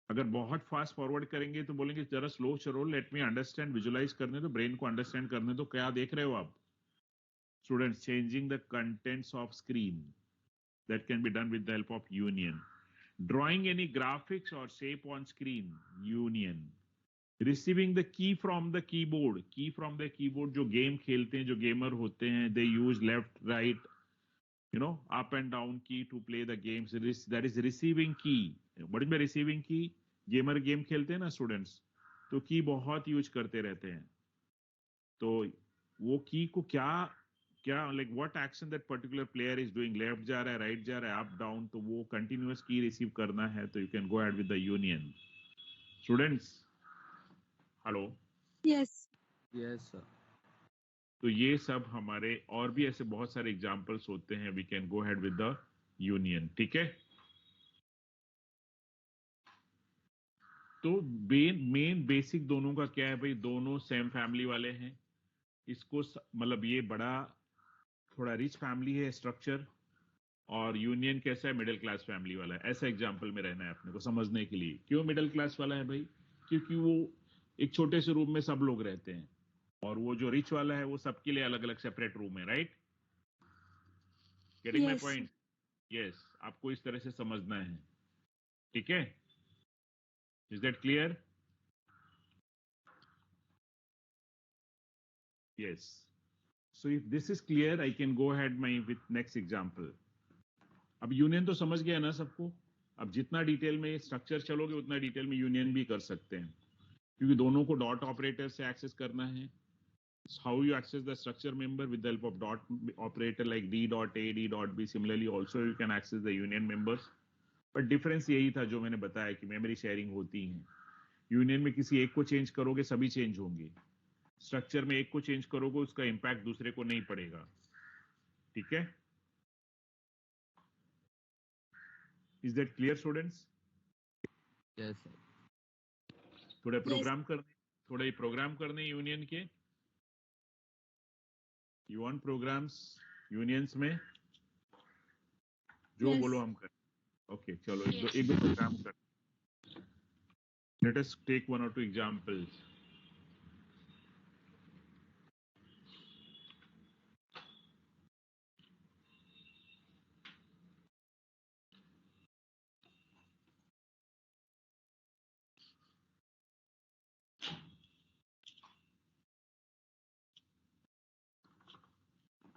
अगर बहुत फास्ट फॉरवर्ड करेंगे तो बोलेंगे जरा स्लो चलो, लेट मी अंडरस्टैंड, विजुअलाइज करने दो, ब्रेन को अंडरस्टैंड करने दो, क्या देख रहे हो आप students. Changing the contents of screen, that can be done with the help of union. Drawing any graphics or shape on screen, union. Receiving the key from the keyboard, key from the keyboard, जो गेम खेलते हैं, जो गेमर होते हैं, they use left, right, up and down key to play the games. That is receiving key. What is the receiving key? Gamer game खेलते हैं ना स्टूडेंट्स, तो की बहुत यूज करते रहते हैं, तो वो की को क्या like what action that particular player is doing, left जा रहा है, राइट जा रहा है, अप डाउन, तो वो कंटिन्यूअस की रिसीव करना है, तो you can go ahead with the union. Students hello? Yes sir. तो ये सब हमारे और भी ऐसे बहुत सारे एग्जांपल्स होते हैं, we can go ahead with the union, ठीक है? तो मेन बेसिक दोनों का क्या है भाई, दोनों सेम फैमिली वाले हैं। इसको मतलब ये बड़ा थोड़ा रिच फैमिली है स्ट्रक्चर, और यूनियन कैसा है, मिडिल क्लास फैमिली वाला है। ऐसा एग्जांपल में रहना है अपने को समझने के लिए। क्यों मिडिल क्लास वाला है भाई? क्योंकि वो एक छोटे से रूम में सब लोग रहते हैं, और वो जो रिच वाला है वो सबके लिए अलग अलग सेपरेट रूम है, right? Getting my point? Yes, आपको इस तरह से समझना है, ठीक है? Is that clear? Yes. So if this is clear, I can go ahead with next example. अब यूनियन तो समझ गया ना सबको? अब जितना डिटेल में स्ट्रक्चर चलोगे उतना डिटेल में यूनियन भी कर सकते हैं, क्योंकि दोनों को डॉट ऑपरेटर से एक्सेस करना है। How you access the structure member? With the help of dot operator like d.a, d.b. Similarly also you can access the union members, but difference यही था जो मैंने बताया कि मेमोरी शेयरिंग होती है। यूनियन में किसी एक को चेंज करोगे सभी चेंज होंगे, स्ट्रक्चर में एक को चेंज करोगे उसका इंपैक्ट दूसरे को नहीं पड़ेगा, ठीक है? Is that clear students? Yes, sir. थोड़े Yes. प्रोग्राम करने यूनियन के, यू वांट प्रोग्राम्स यूनियंस में, जो Yes. बोलो हम कर। ओके चलो Yes. एक दो प्रोग्राम कर। Let us take 1 or 2 examples.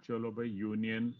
चलो भाई यूनियन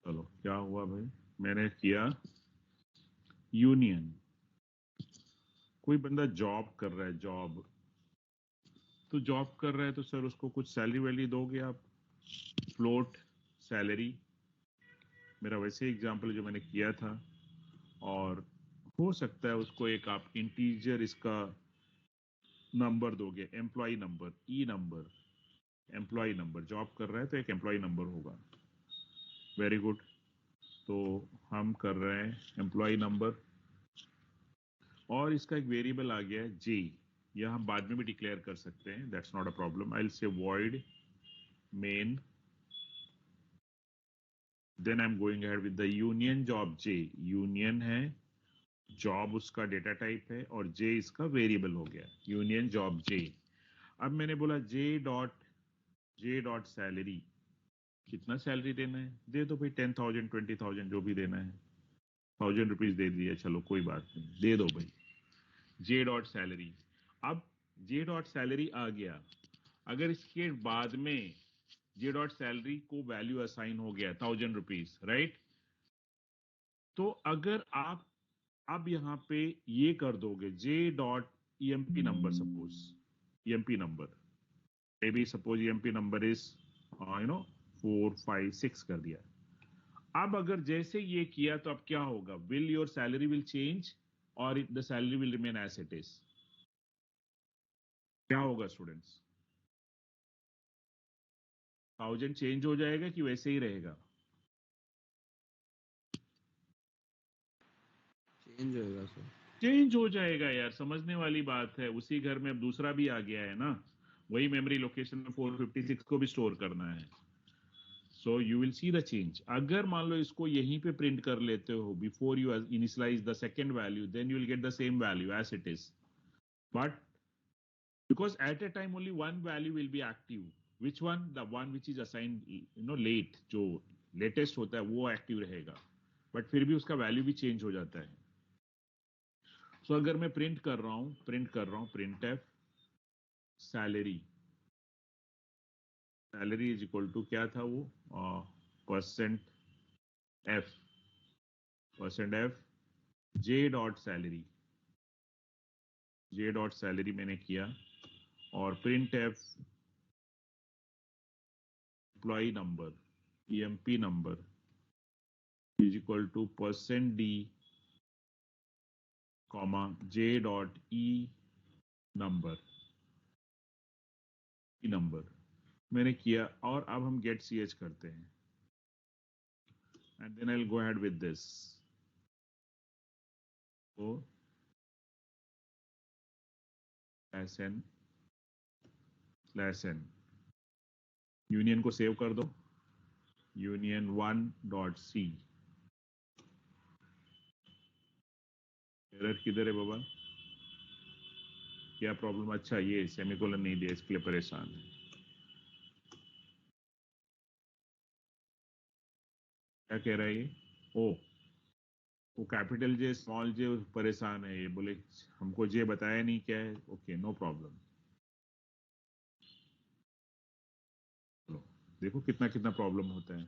चलो क्या हुआ भाई, मैंने किया यूनियन। कोई बंदा जॉब कर रहा है, जॉब तो जॉब कर रहा है तो सर उसको कुछ सैलरी वैली दोगे आप, फ्लोट सैलरी, मेरा वैसे एग्जांपल जो मैंने किया था। और हो सकता है उसको एक आप इंटीजर इसका नंबर दोगे, एम्प्लॉय नंबर, ई नंबर, एम्प्लॉय नंबर, जॉब कर रहा है तो एक एम्प्लॉय नंबर होगा। वेरी गुड, तो हम कर रहे हैं एम्प्लॉय नंबर और इसका एक वेरिएबल आ गया है जे, यह हम बाद में भी डिक्लेयर कर सकते हैं, that's not a problem. I will say void main, then I am going ahead with the union job J, union है, जॉब उसका डेटा टाइप है और जे इसका वेरिएबल हो गया, यूनियन जॉब जे। अब मैंने बोला जे डॉट सैलरी, कितना सैलरी देना है, दे दो भाई 10,000 20,000 जो भी देना है, 1,000 रुपीज दे दिया, चलो कोई बात नहीं, दे दो भाई जे डॉट सैलरी। अब जे डॉट सैलरी आ गया, अगर इसके बाद में जे डॉट सैलरी को वैल्यू असाइन हो गया 1,000 रुपीज, राइट, तो अगर आप अब यहाँ पे ये कर दोगे J dot EMP number, suppose EMP number, may be suppose EMP number is 4 5 6 कर दिया। अब अगर जैसे ये किया तो अब क्या होगा, will your salary will change और the salary will remain as it is, क्या होगा स्टूडेंट्स? 1,000 चेंज हो जाएगा कि वैसे ही रहेगा? Change होएगा sir. चेंज हो जाएगा यार, समझने वाली बात है। उसी घर में अब दूसरा भी आ गया है ना, वही मेमोरी लोकेशन में 456 को भी स्टोर करना है, so you will see the change. अगर मान लो इसको यहीं पे प्रिंट कर लेते हो before you initialize the second value, then you will get the same value as it is, but because at a time only one value will be active, which one, the one which is assigned late, जो लेटेस्ट होता है वो एक्टिव रहेगा, बट फिर भी उसका वैल्यू भी चेंज हो जाता है। सो अगर मैं प्रिंट कर रहा हूं print F salary, salary is equal to क्या था वो, percent F J dot salary मैंने किया और print F employee number EMP number is equal to percent D comma J dot E number मैंने किया। और अब हम गेट सी एच करते हैं and then I will go ahead with this, तो स्लैश एन यूनियन को सेव कर दो, यूनियन 1 डॉट सी, एरर किधर है बाबा, क्या प्रॉब्लम, अच्छा ये सेमीकोलन नहीं दिया इसके लिए परेशान है, क्या कह रहा है ये, ओ वो कैपिटल जे स्मॉल जे परेशान है, ये बोले हमको जे बताया नहीं क्या है। Okay, no problem. चलो देखो कितना कितना प्रॉब्लम होता है।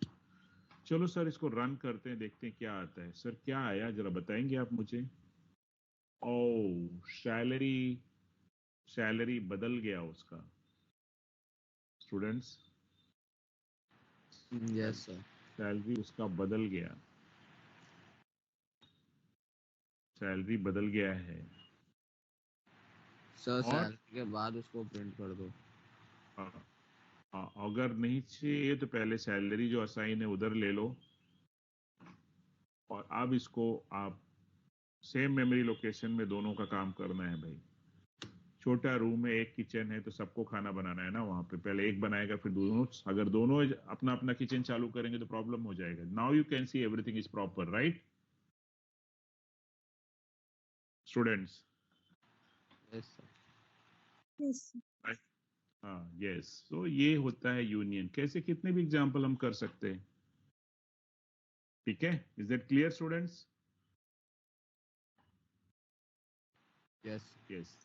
चलो सर इसको रन करते हैं, देखते हैं क्या आता है। सर क्या आया जरा बताएंगे आप मुझे? ओ सैलरी, सैलरी बदल गया उसका। Students, yes sir. सैलरी उसका बदल गया, सैलरी बदल गया है। सर और सैलरी के बाद उसको प्रिंट कर दो। अगर नहीं चाहिए तो पहले सैलरी जो असाइन है उधर ले लो, और अब इसको आप सेम मेमोरी लोकेशन में दोनों का काम करना है भाई। छोटा रूम है, एक किचन है, तो सबको खाना बनाना है ना वहां पे। पहले एक बनाएगा फिर दोनों, अगर दोनों अपना अपना किचन चालू करेंगे तो प्रॉब्लम हो जाएगा। Now you can see everything is proper, right students? Yes sir. Yes. हाँ यस। तो ये होता है यूनियन। कैसे कितने भी एग्जाम्पल हम कर सकते हैं, ठीक है? Is that clear students? Yes. Yes.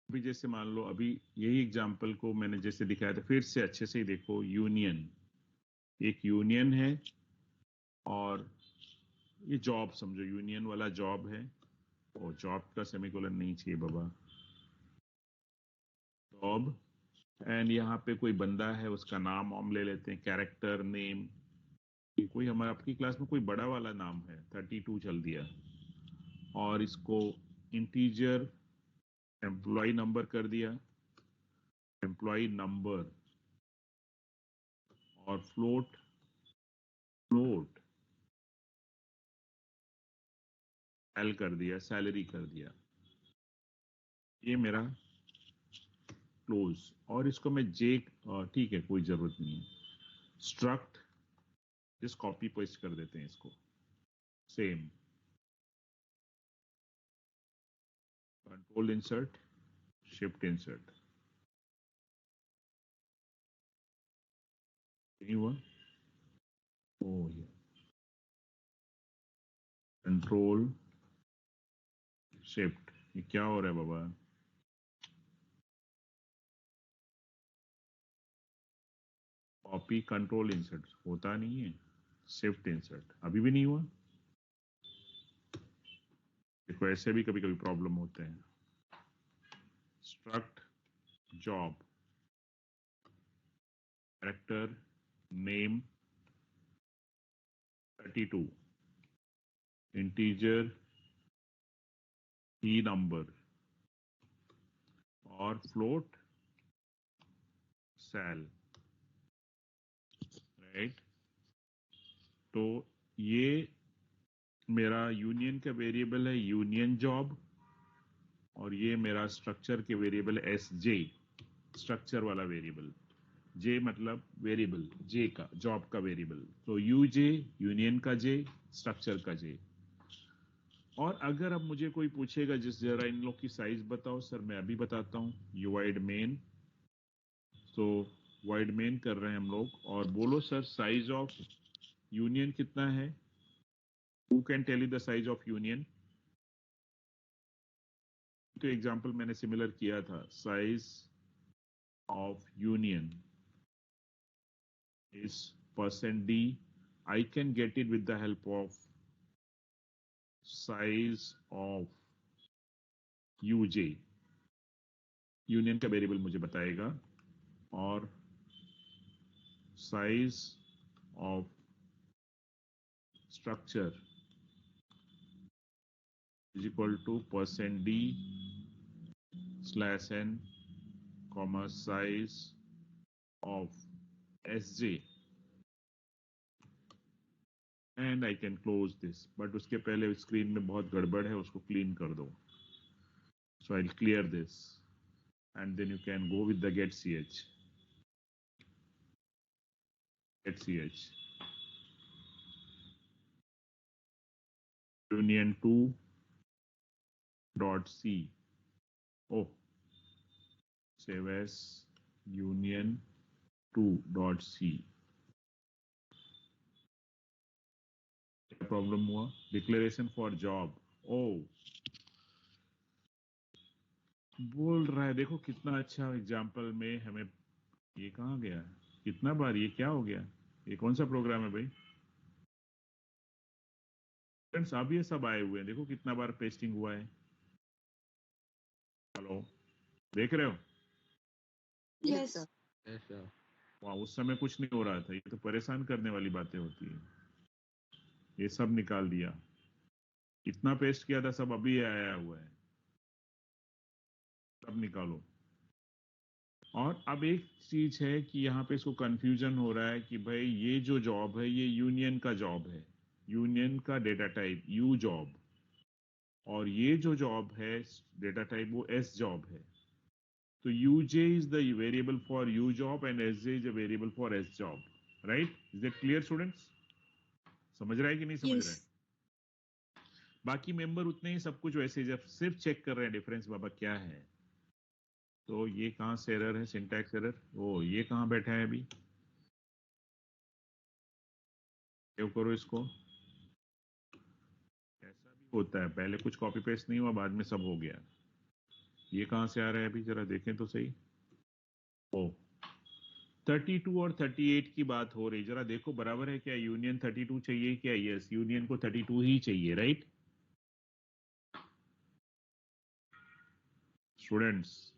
अभी जैसे मान लो अभी यही एग्जाम्पल को मैंने जैसे दिखाया था, फिर से अच्छे से ही देखो। यूनियन, एक यूनियन है, और ये जॉब समझो, यूनियन वाला जॉब है। और जॉब का सेमीकोलन नहीं चाहिए बाबा, जॉब। एंड यहाँ पे कोई बंदा है, उसका नाम हम ले लेते हैं, कैरेक्टर नेम। कोई हमारे आपकी क्लास में कोई बड़ा वाला नाम है, 32 चल दिया। और इसको इंटीजर एम्प्लॉय नंबर कर दिया, एम्प्लॉय नंबर। और फ्लोट, फ्लोट एल कर दिया, सैलरी कर दिया। ये मेरा क्लोज। और इसको मैं जे, ठीक है कोई जरूरत नहीं है। स्ट्रक्ट, जस्ट कॉपी पेस्ट कर देते हैं इसको, same. Control insert, shift insert. नहीं हुआ? ओ ये कंट्रोल शिफ्ट, ये क्या हो रहा है बाबा? कॉपी कंट्रोल इंसर्ट होता नहीं है, शिफ्ट इंसर्ट अभी भी नहीं हुआ। देखो ऐसे भी कभी कभी प्रॉब्लम होते हैं। Struct job, character name 32, integer की नंबर, और फ्लोट सेल, राइट? तो ये मेरा यूनियन का वेरिएबल है, यूनियन जॉब। और ये मेरा स्ट्रक्चर के वेरिएबल एस जे, स्ट्रक्चर वाला वेरिएबल। जे मतलब वेरिएबल, जे का जॉब का वेरिएबल। तो यू जे यूनियन का जे, स्ट्रक्चर का जे। और अगर अब मुझे कोई पूछेगा जिस जरा इन लोग की साइज बताओ, सर मैं अभी बताता हूँ। यू वाइड मेन, तो वाइड मेन कर रहे हैं हम लोग। और बोलो सर साइज ऑफ यूनियन कितना है? Who can tell you the size of union? तो एग्जांपल मैंने सिमिलर किया था। Size of union is %d. I can get it with the help of size of uj. Union का वेरिएबल मुझे बताएगा। और size of structure is equal to %d /n, size of sj, and I can close this. But उसके पहले स्क्रीन में बहुत गड़बड़ है, उसको क्लीन कर दो। So I clear this, and then you can go with the get ch, union 2 dot c. Oh, save as union 2 dot c. Problem हुआ? डिक्लेरेशन फॉर जॉब, ओ बोल रहा है, देखो कितना अच्छा एग्जाम्पल में हमें, ये कहाँ गया, कितना बार ये क्या हो गया, ये कौन सा प्रोग्राम है भाई? फ्रेंड्स अब ये सब आए हुए हैं, देखो कितना बार पेस्टिंग हुआ है। हेलो, देख रहे हो? Yes. sir. Yes, sir. वहाँ उस समय कुछ नहीं हो रहा था, ये तो परेशान करने वाली बातें होती है। ये सब निकाल दिया, इतना पेस्ट किया था, सब अभी आया हुआ है, सब निकालो। और अब एक चीज है कि यहाँ पे इसको कंफ्यूजन हो रहा है कि भाई ये जो जॉब है ये यूनियन का जॉब है, यूनियन का डेटा टाइप यू जॉब, और ये जो जॉब है डेटा टाइप वो एस जॉब है। तो UJ is the variable for U job and S J is a variable for S job, right? Is that clear students? समझ रहा है कि नहीं समझ रहा Yes. है? बाकी मेंबर उतने ही, सब कुछ वैसे, जब सिर्फ चेक कर रहे हैं डिफरेंस बाबा क्या है। तो ये कहाँ से एरर है, सिंटैक्स एरर, ओ ये कहाँ बैठा है अभी, सेव करो इसको। ऐसा भी होता है, पहले कुछ कॉपी पेस्ट नहीं हुआ, बाद में सब हो गया। ये कहाँ से आ रहा है अभी, जरा देखें तो सही। ओ 32 और 38 की बात हो रही, जरा देखो बराबर है क्या? यूनियन 32 चाहिए क्या? यस, यूनियन को 32 ही चाहिए, राइट स्टूडेंट्स?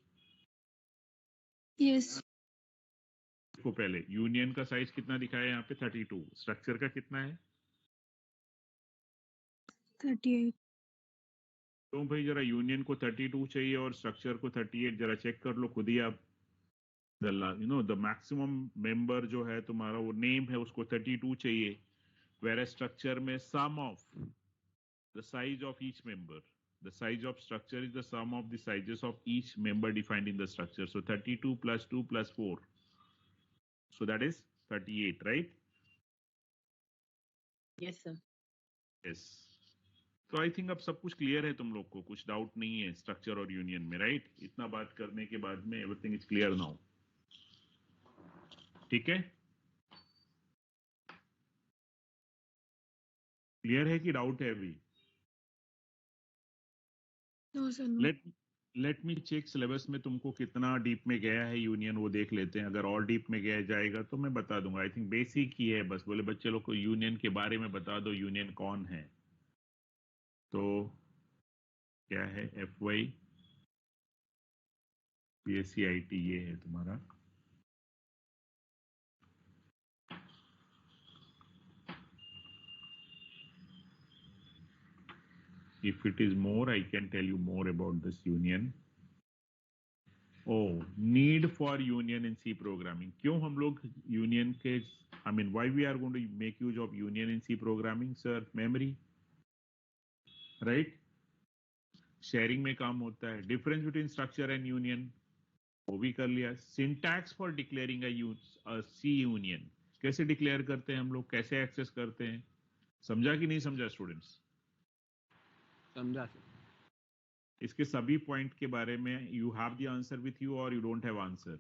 Yes. देखो पहले यूनियन का साइज कितना दिखाया है यहाँ पे, 32, स्ट्रक्चर का कितना है? 38. तो भाई जरा यूनियन को 32 चाहिए और स्ट्रक्चर को 38, जरा चेक कर लो खुद ही आप। द मैक्सिमम मेंबर जो है तुम्हारा, वो नेम है, उसको 32 चाहिए, वेर स्ट्रक्चर में sum of the size of each member, the size of structure is the sum of the sizes of each member defined in the structure, so 32 plus 2 plus 4, so that is 38, right? Yes, sir. Yes. तो आई थिंक अब सब कुछ क्लियर है, तुम लोग को कुछ डाउट नहीं है स्ट्रक्चर और यूनियन में, राइट? इतना बात करने के बाद में एवरीथिंग इज क्लियर नाउ, ठीक है? क्लियर है कि डाउट है अभी? No, sir. No. Let me check syllabus में तुमको कितना डीप में गया है यूनियन, वो देख लेते हैं। अगर और डीप में गया जाएगा तो मैं बता दूंगा। आई थिंक बेसिक ही है, बस बोले बच्चे लोग को यूनियन के बारे में बता दो, यूनियन कौन है। तो क्या है, F Y P S C I T, ये है तुम्हारा। If it is more, I can tell you more about this union. Oh, need for union in C programming. क्यों हम लोग union के, I mean, why we are going to make use of union in C programming, sir? Memory, right? Sharing में काम होता है। Difference between structure and union, वो भी कर लिया। Syntax for declaring a C union, कैसे declare करते हैं हम लोग, कैसे access करते हैं, समझा कि नहीं समझा स्टूडेंट्स? समझा सर। इसके सभी पॉइंट के बारे में you have the answer with you और you don't have answer.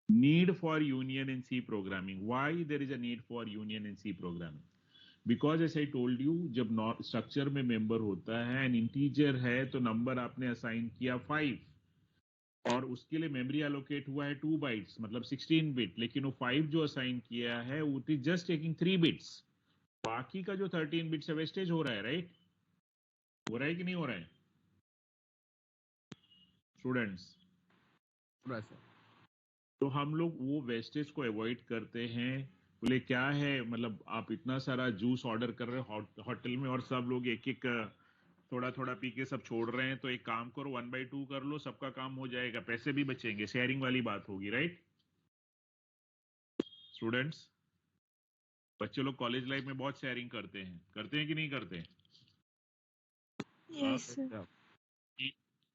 Need for union in C programming, why there is a need for union in C programming? Because as I told you, जब स्ट्रक्चर में मेंबर होता है एंड इंटीजर है, तो नंबर आपने असाइन किया 5 और उसके लिए मेमोरी एलोकेट हुआ है 2 बाइट्स, मतलब 16 बिट, लेकिन वो 5 जो असाइन किया है वो इज जस्ट टेकिंग 3 बिट्स, बाकी का जो 13 बिट्स है वेस्टेज हो रहा है, राइट? हो रहा है कि नहीं हो रहा है स्टूडेंट्स? पूरा सर। तो हम लोग वो वेस्टेज को अवॉइड करते हैं। बोले क्या है, मतलब आप इतना सारा जूस ऑर्डर कर रहे हो होटल में और सब लोग एक एक थोड़ा थोड़ा पी के सब छोड़ रहे हैं, तो एक काम करो 1/2 कर लो, सबका काम हो जाएगा, पैसे भी बचेंगे, शेयरिंग वाली बात होगी, राइट स्टूडेंट्स? बच्चे लोग कॉलेज लाइफ में बहुत शेयरिंग करते हैं कि नहीं करते? Yes, sir. सर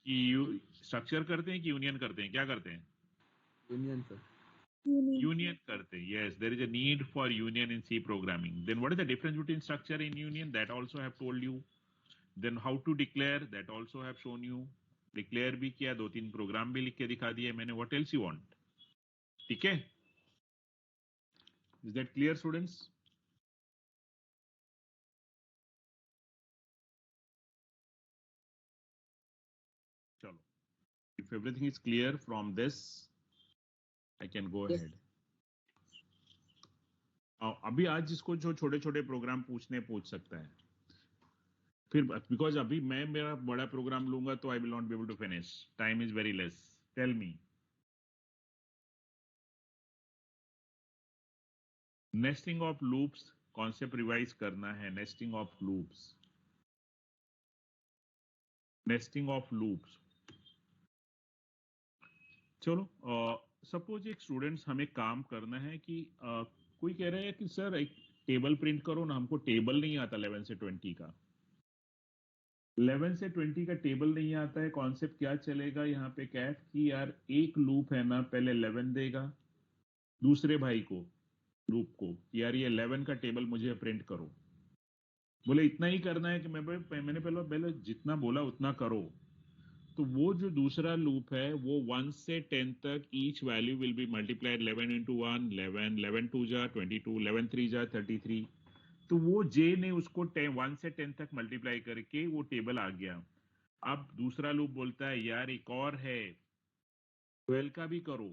कि स्ट्रक्चर करते हैं कि यूनियन करते हैं, क्या करते हैं? Union sir. Union. Union करते हैं, yes, there is a need for union in C programming. Then what is the difference between structure and union? That also I have told you. Then how to declare, that also I have shown you. Declare भी किया, 2-3 प्रोग्राम भी लिख के दिखा दिए मैंने। What else you want? ठीक है? Is that clear, students? चलो, if everything is clear from this, I can go Yes. ahead. अभी आज जिसको जो छोटे छोटे प्रोग्राम पूछने पूछ सकता है, फिर बिकॉज अभी मैं मेरा बड़ा प्रोग्राम लूंगा तो I will not be able to finish, time is very less. Tell me. Nesting of loops concept revise करना है. Nesting of loops, nesting of loops. चलो, सपोज एक स्टूडेंट्स हमें काम करना है कि कोई कह रहा है कि सर एक टेबल प्रिंट करो ना, हमको टेबल नहीं आता 11 से 20 का. 11 से 20 का टेबल नहीं आता है. कॉन्सेप्ट क्या चलेगा यहाँ पे कैफ की, यार एक लूप है ना, पहले 11 देगा दूसरे भाई को लूप को, यार ये 11 का टेबल मुझे प्रिंट करो. बोले इतना ही करना है कि मैंने पहले जितना बोला उतना करो. तो वो जो दूसरा लूप है वो 1 से 10 तक each value will be multiplied 11 into 1, 11, 11 2 जा 22, 11 3 जा 33. तो वो जे ने उसको 1 से 10 तक मल्टीप्लाई करके वो टेबल आ गया. अब दूसरा लूप बोलता है यार एक और है 12 का भी करो.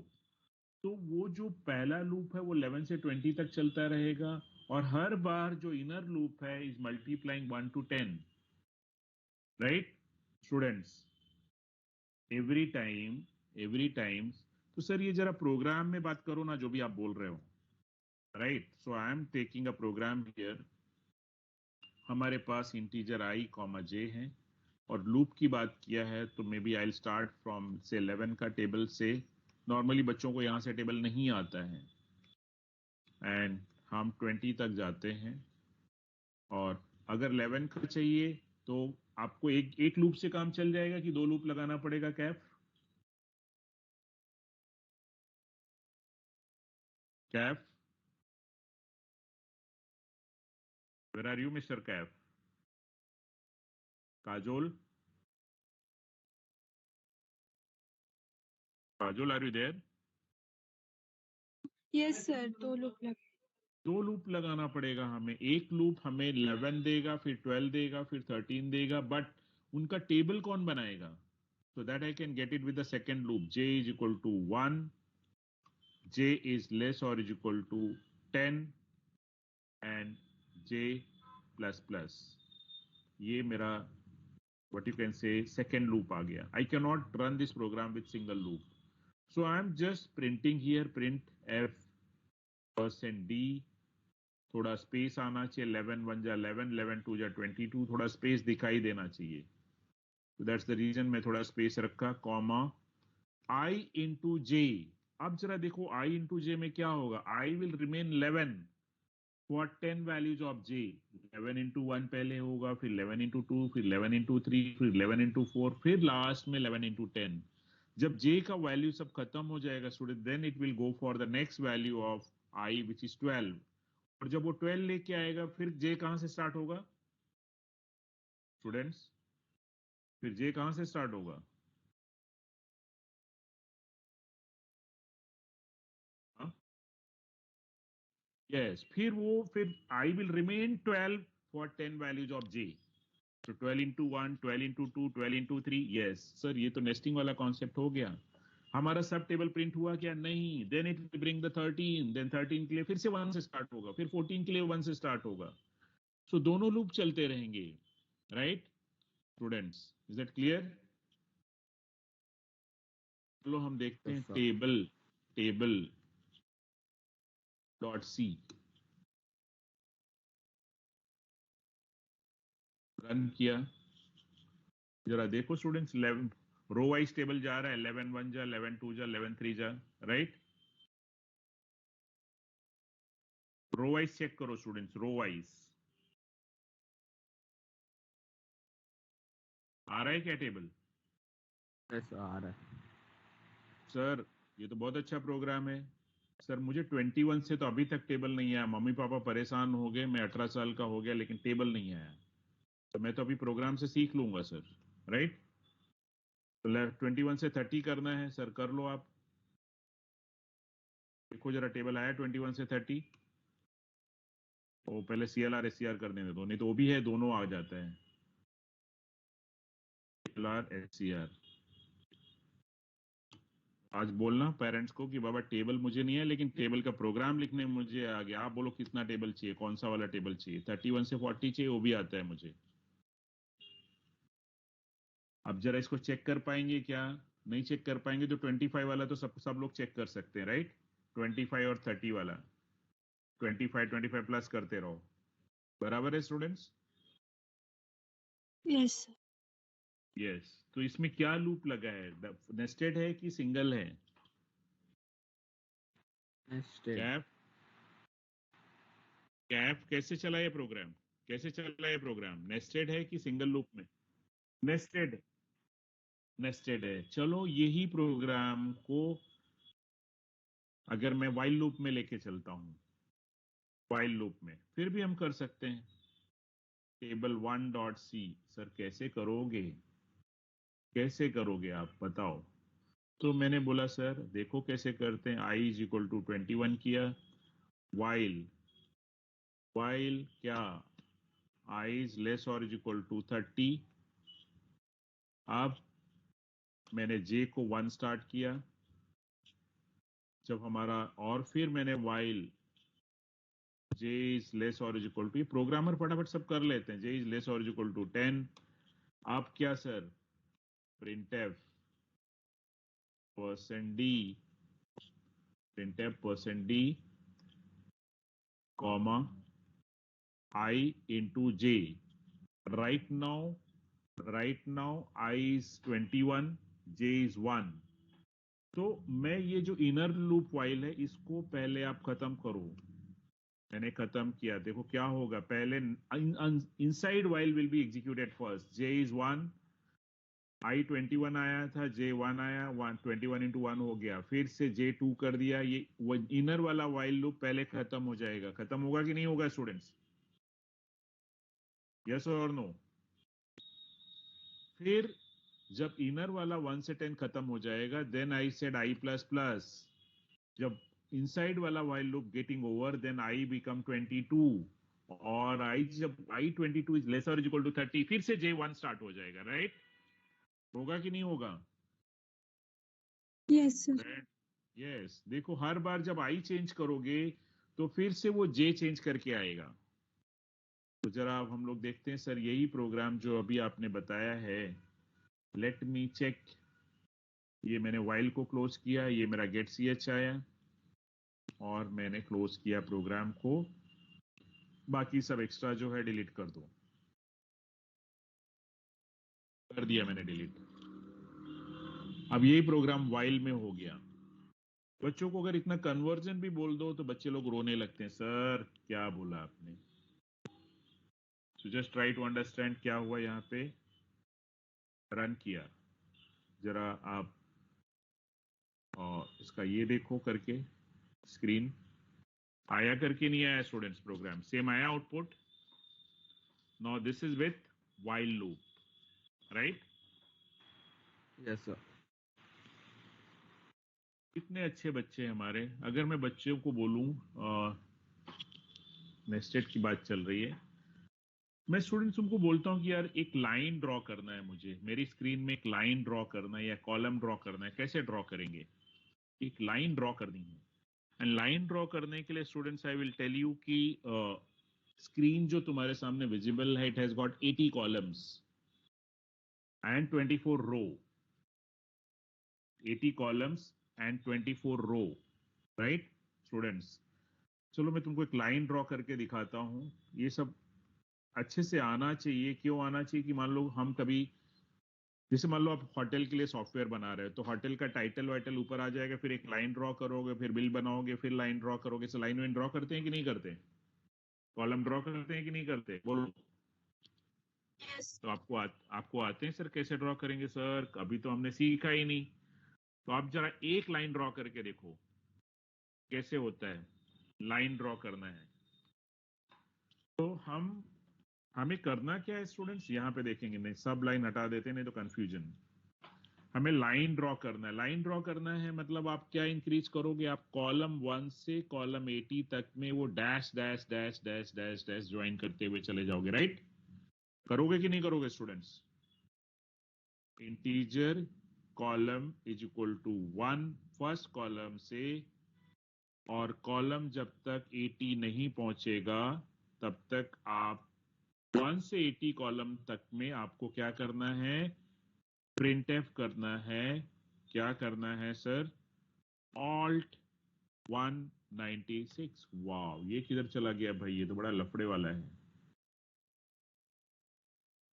तो वो जो पहला लूप है वो 11 से 20 तक चलता रहेगा और हर बार जो इनर लूप है is multiplying 1 to 10. Right students? Every time. तो सर ये जरा प्रोग्राम में बात करो ना जो भी आप बोल रहे हो. Right, so I am taking a program here. हमारे पास इंटीजर i कॉमा j है और लूप की बात किया है तो may be I start from से 11 का टेबल से. नॉर्मली बच्चों को यहाँ से टेबल नहीं आता है एंड हम 20 तक जाते हैं. और अगर 11 का चाहिए तो आपको एक लूप से काम चल जाएगा कि 2 लूप लगाना पड़ेगा Kaif? Kaif, where are you, Mr. Kaf? Kajol? Kajol, are you there? Yes sir, 2 loop लग 2 लूप लगाना पड़ेगा हमें. एक लूप हमें 11 देगा, फिर 12 देगा, फिर 13 देगा, बट उनका टेबल कौन बनाएगा? So that I can get it with the second loop. J is equal to 1, J is less or is equal to 10 and J plus plus. ये मेरा what you can say second loop आ गया. I cannot run this program with single loop. So I'm just printing here, print f %d, थोड़ा स्पेस आना चाहिए. 11 1 जा 11, 11 2 जा 22, थोड़ा स्पेस दिखाई देना चाहिए. So that's the reason मैं थोड़ा स्पेस रखा, कॉमा i into j. अब जरा देखो i into j में क्या होगा. I will remain 11 for 10 values of j. 11 into 1 पहले होगा, फिर 11 into 2, फिर 11 into 3, फिर 11 into 4, फिर लास्ट में 11 into 10. जब j का वैल्यू सब खत्म हो जाएगा student, then it will go for the next value of i which is 12. और जब वो 12 लेके आएगा फिर j कहां से स्टार्ट होगा स्टूडेंट्स? फिर j कहां से स्टार्ट होगा? Yes, फिर I will remain 12 for 10 values of j. So 12 into 1, 12 into 2, 12 into 3. Yes, sir, ये तो नेस्टिंग वाला कॉन्सेप्ट हो गया. हमारा सब टेबल प्रिंट हुआ क्या? नहीं. Then it will bring the 13, then 13 के लिए फिर से 1 से स्टार्ट होगा, फिर 14 के लिए 1 से स्टार्ट होगा. So दोनों लूप चलते रहेंगे. Right, students? Is that clear? चलो हम देखते हैं Yes, sir. Table dot C run किया. जरा देखो स्टूडेंट्स, 11 रो वाइज टेबल जा रहा है. 11 1 जा, 11 2 जा, 11 3 जा. राइट, रो वाइज चेक करो स्टूडेंट्स. रो वाइज आ रहा है क्या टेबल? Yes, sir, आ रहा है. सर ये तो बहुत अच्छा प्रोग्राम है. सर मुझे 21 से तो अभी तक टेबल नहीं आया. मम्मी पापा परेशान हो गए, मैं 18 साल का हो गया लेकिन टेबल नहीं आया. तो मैं तो अभी प्रोग्राम से सीख लूंगा सर. राइट, तो 21 से 30 करना है सर, कर लो आप. देखो जरा टेबल आया 21 से 30. तो पहले CLR SCR करने दे दो, नहीं तो वो भी है, दोनों आ जाता है. CLR SCR आज बोलना पेरेंट्स को कि बाबा टेबल मुझे नहीं है लेकिन टेबल का प्रोग्राम लिखने में मुझे आ गया। आप बोलो कितना टेबल चाहिए, कौन सा वाला टेबल चाहिए, 31 से 40 चाहिए, वो भी आता है मुझे। अब जरा इसको चेक कर पाएंगे क्या? नहीं चेक कर पाएंगे तो 25 वाला तो सब लोग चेक कर सकते हैं, राइट? 25 और 30 वाला, 25 प्लस करते रहो। बराबर है स्टूडेंट्स? Yes sir. यस। तो इसमें क्या लूप लगा है? नेस्टेड है कि सिंगल है? नेस्टेड। कैप कैप कैसे चला ये प्रोग्राम? कैसे चला ये प्रोग्राम? नेस्टेड है कि सिंगल लूप में? नेस्टेड। नेस्टेड है। चलो यही प्रोग्राम को अगर मैं वाइल लूप में लेके चलता हूं, वाइल लूप में फिर भी हम कर सकते हैं। Table 1 dot C. सर कैसे करोगे, कैसे करोगे आप बताओ? तो मैंने बोला सर देखो कैसे करते हैं। i इज इक्वल टू 21 किया, वाइल वाइल क्या, i इज लेस और इज इक्वल टू 30। अब मैंने j को 1 स्टार्ट किया जब हमारा, और फिर मैंने वाइल j इज लेस और इज इक्वल टू, प्रोग्रामर फटाफट सब कर लेते हैं, j इज लेस और इज इक्वल टू 10। आप क्या sir, printf %d, printf %d comma I into j। right now I is 21, j is 1। तो मैं ये जो इनर लूप वाइल है इसको पहले आप खत्म करो। मैंने खत्म किया, देखो क्या होगा। पहले inside while will be executed first, j is 1, i 21 आया था, j 1 आया, 21 into 1 हो गया, फिर से j 2 कर दिया। ये इनर वाला वाइल लूप पहले खत्म हो जाएगा। खत्म होगा कि नहीं होगा स्टूडेंट्स? यस और नो? फिर जब इनर वाला 1 से 10 खत्म हो जाएगा, then I said i plus plus. जब इनसाइड वाला while loop getting over, then i become 22, और i जब i 22 इज लेस और इक्वल टू 30, फिर से j 1 स्टार्ट हो जाएगा, राइट? होगा कि नहीं होगा? Yes sir. यस। देखो हर बार जब i चेंज करोगे तो फिर से वो j चेंज करके आएगा। तो जरा अब हम लोग देखते हैं सर, यही प्रोग्राम जो अभी आपने बताया है, लेट मी चेक। ये मैंने वाइल को क्लोज किया, ये मेरा गेट ch आया और मैंने क्लोज किया प्रोग्राम को। बाकी सब एक्स्ट्रा जो है डिलीट कर दो। कर दिया मैंने डिलीट। अब यही प्रोग्राम वाइल में हो गया। बच्चों को अगर इतना कन्वर्जन भी बोल दो तो बच्चे लोग रोने लगते हैं, सर क्या बोला आपने। So just try to understand क्या हुआ यहाँ पे। रन किया, जरा आप इसका ये देखो करके, स्क्रीन आया करके नहीं आया स्टूडेंट्स? प्रोग्राम सेम आया output? Now this is with while loop, right? Yes sir. कितने अच्छे बच्चे हैं हमारे। अगर मैं बच्चों को बोलूं, नेस्टेड की बात चल रही है, मैं स्टूडेंट्स उनको बोलता हूं कि यार एक लाइन ड्रॉ करना है मुझे, मेरी स्क्रीन में एक लाइन ड्रॉ करना है या कॉलम ड्रॉ करना है। कैसे ड्रॉ करेंगे? एक लाइन ड्रॉ करनी है। एंड लाइन ड्रॉ करने के लिए students I will tell you कि स्क्रीन जो तुम्हारे सामने विजिबल है, it has got 80 columns and 24 row. 80 columns and 24 row, right students? चलो मैं तुमको एक लाइन ड्रॉ करके दिखाता हूं। ये सब अच्छे से आना चाहिए। क्यों आना चाहिए? कि मान लो हम कभी, जैसे मान लो आप होटल के लिए सॉफ्टवेयर बना रहे हो, तो होटल का टाइटल वाइटल ऊपर आ जाएगा, फिर एक लाइन ड्रॉ करोगे, फिर बिल बनाओगे, फिर लाइन ड्रॉ करोगे। तो लाइन वाइन ड्रॉ करते हैं कि नहीं करते? कॉलम ड्रॉ करते हैं कि नहीं करते? बोलो। यस। तो आपको आते हैं सर? कैसे ड्रॉ करेंगे सर? अभी तो हमने सीखा ही नहीं। तो आप जरा एक लाइन ड्रॉ करके देखो कैसे होता है। लाइन ड्रॉ करना है तो हमें करना क्या है स्टूडेंट्स? यहाँ पे देखेंगे, नहीं सब लाइन हटा देते, नहीं तो कंफ्यूजन। हमें लाइन ड्रॉ करना है। लाइन ड्रॉ करना है मतलब आप क्या इंक्रीज करोगे? आप कॉलम 1 से कॉलम 80 तक में वो dash dash dash dash dash dash join करते हुए चले जाओगे, राइट? करोगे कि नहीं करोगे students? Integer column is equal to 1 first column से, और कॉलम जब तक 80 नहीं पहुंचेगा तब तक आप 1 से 80 कॉलम तक में आपको क्या करना है, प्रिंटफ करना है। क्या करना है सर, ऑल्ट 196। वाह, ये किधर चला गया भाई, ये तो बड़ा लफड़े वाला है।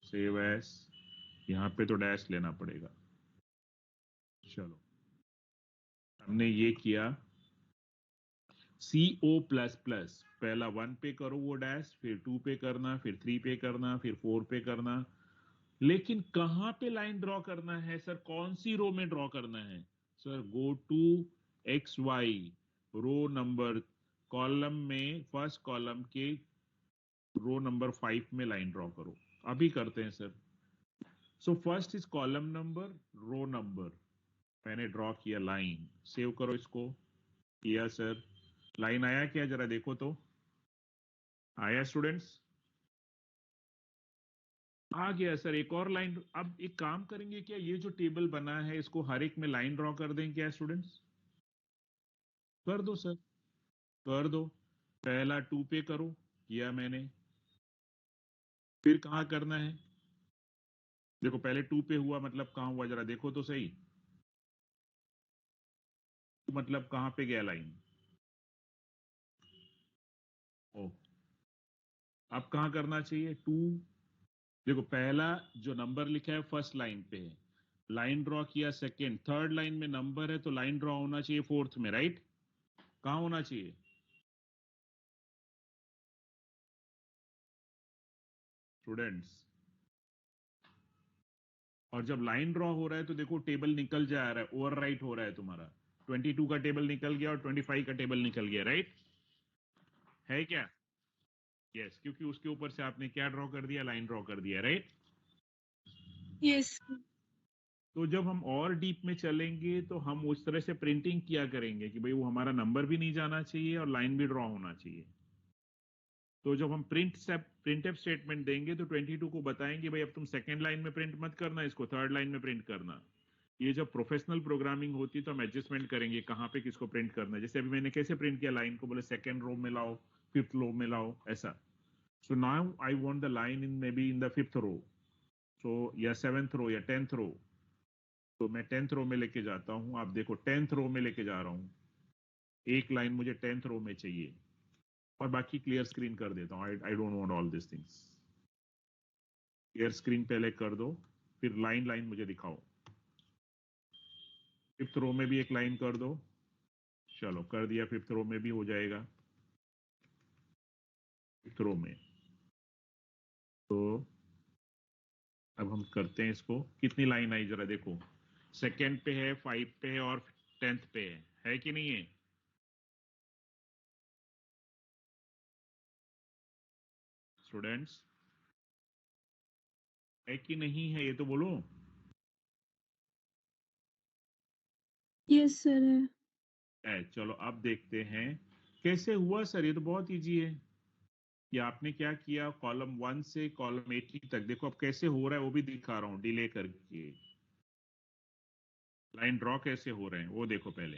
सेव एस, यहाँ पे तो डैश लेना पड़ेगा। चलो, हमने ये किया। CO प्लस प्लस, पहला 1 पे करो वो डैश, फिर 2 पे करना, फिर 3 पे करना, फिर 4 पे करना। लेकिन कहां पे लाइन ड्रॉ करना है सर, कौन सी रो में ड्रॉ करना है sir, go to XY row number, column में फर्स्ट कॉलम के रो नंबर 5 में लाइन ड्रॉ करो। अभी करते हैं sir. So first is column number, row number, मैंने ड्रॉ किया लाइन। सेव करो इसको। किया सर, लाइन आया क्या, जरा देखो तो, आया स्टूडेंट्स? आ गया सर, एक और लाइन। अब एक काम करेंगे क्या, ये जो टेबल बना है इसको हर एक में लाइन ड्रॉ कर दें क्या स्टूडेंट्स? कर दो सर, कर दो। पहला 2 पे करो, किया मैंने। फिर कहाँ करना है, देखो पहले 2 पे हुआ, मतलब कहाँ हुआ जरा देखो तो सही, मतलब कहाँ पे गया लाइन? ओ, अब कहाँ करना चाहिए 2? देखो पहला जो नंबर लिखा है फर्स्ट लाइन पे है, लाइन ड्रॉ किया। सेकेंड, थर्ड लाइन में नंबर है तो लाइन ड्रॉ होना चाहिए फोर्थ में, राइट? कहाँ होना चाहिए स्टूडेंट्स? और जब लाइन ड्रॉ हो रहा है तो देखो टेबल निकल जा रहा है, ओवरराइट हो रहा है तुम्हारा। 22 का टेबल निकल गया और 25 का टेबल निकल गया, राइट? है क्या? यस, क्योंकि उसके ऊपर से आपने क्या ड्रॉ कर दिया, लाइन ड्रॉ कर दिया, राइट? यस। तो जब हम और डीप में चलेंगे तो हम उस तरह से प्रिंटिंग किया करेंगे कि भाई वो हमारा नंबर भी नहीं जाना चाहिए और लाइन भी ड्रॉ होना चाहिए। तो जब हम प्रिंटफ स्टेटमेंट देंगे तो 22 को बताएंगे भाई अब तुम सेकेंड लाइन में प्रिंट मत करना, इसको थर्ड लाइन में प्रिंट करना। ये जब प्रोफेशनल प्रोग्रामिंग होती है तो हम एडजस्टमेंट करेंगे कहाँ पे किसको प्रिंट करना है। जैसे अभी मैंने कैसे प्रिंट किया लाइन को, बोले सेकेंड रो में लाओ, फिफ्थ रो में लाओ, ऐसा। So now I want the line in maybe in the fifth row, so या सेवेंथ रो या 10th रो। तो मैं 10th रो में लेके जाता हूँ, आप देखो 10th रो में लेके जा रहा हूँ, एक लाइन मुझे 10th रो में चाहिए, और बाकी क्लियर स्क्रीन कर देता हूँ। I don't want all this things. Clear screen पहले कर दो, फिर लाइन लाइन मुझे दिखाओ। फिफ्थ रो में भी एक लाइन कर दो, चलो कर दिया, फिफ्थ रो में भी हो जाएगा। फिफ्थ रो में तो अब हम करते हैं इसको, कितनी लाइन आई जरा देखो, सेकेंड पे है, 5 पे है और 10th पे है कि नहीं है? स्टूडेंट्स है कि नहीं है, ये तो बोलो। यस सर है। चलो अब देखते हैं कैसे हुआ सर। ये तो बहुत इजी है कि आपने क्या किया, कॉलम 1 से कॉलम 80 तक देखो अब कैसे हो रहा है, वो भी दिखा रहा हूं डिले करके। लाइन ड्रॉ कैसे हो रहे हैं वो देखो, पहले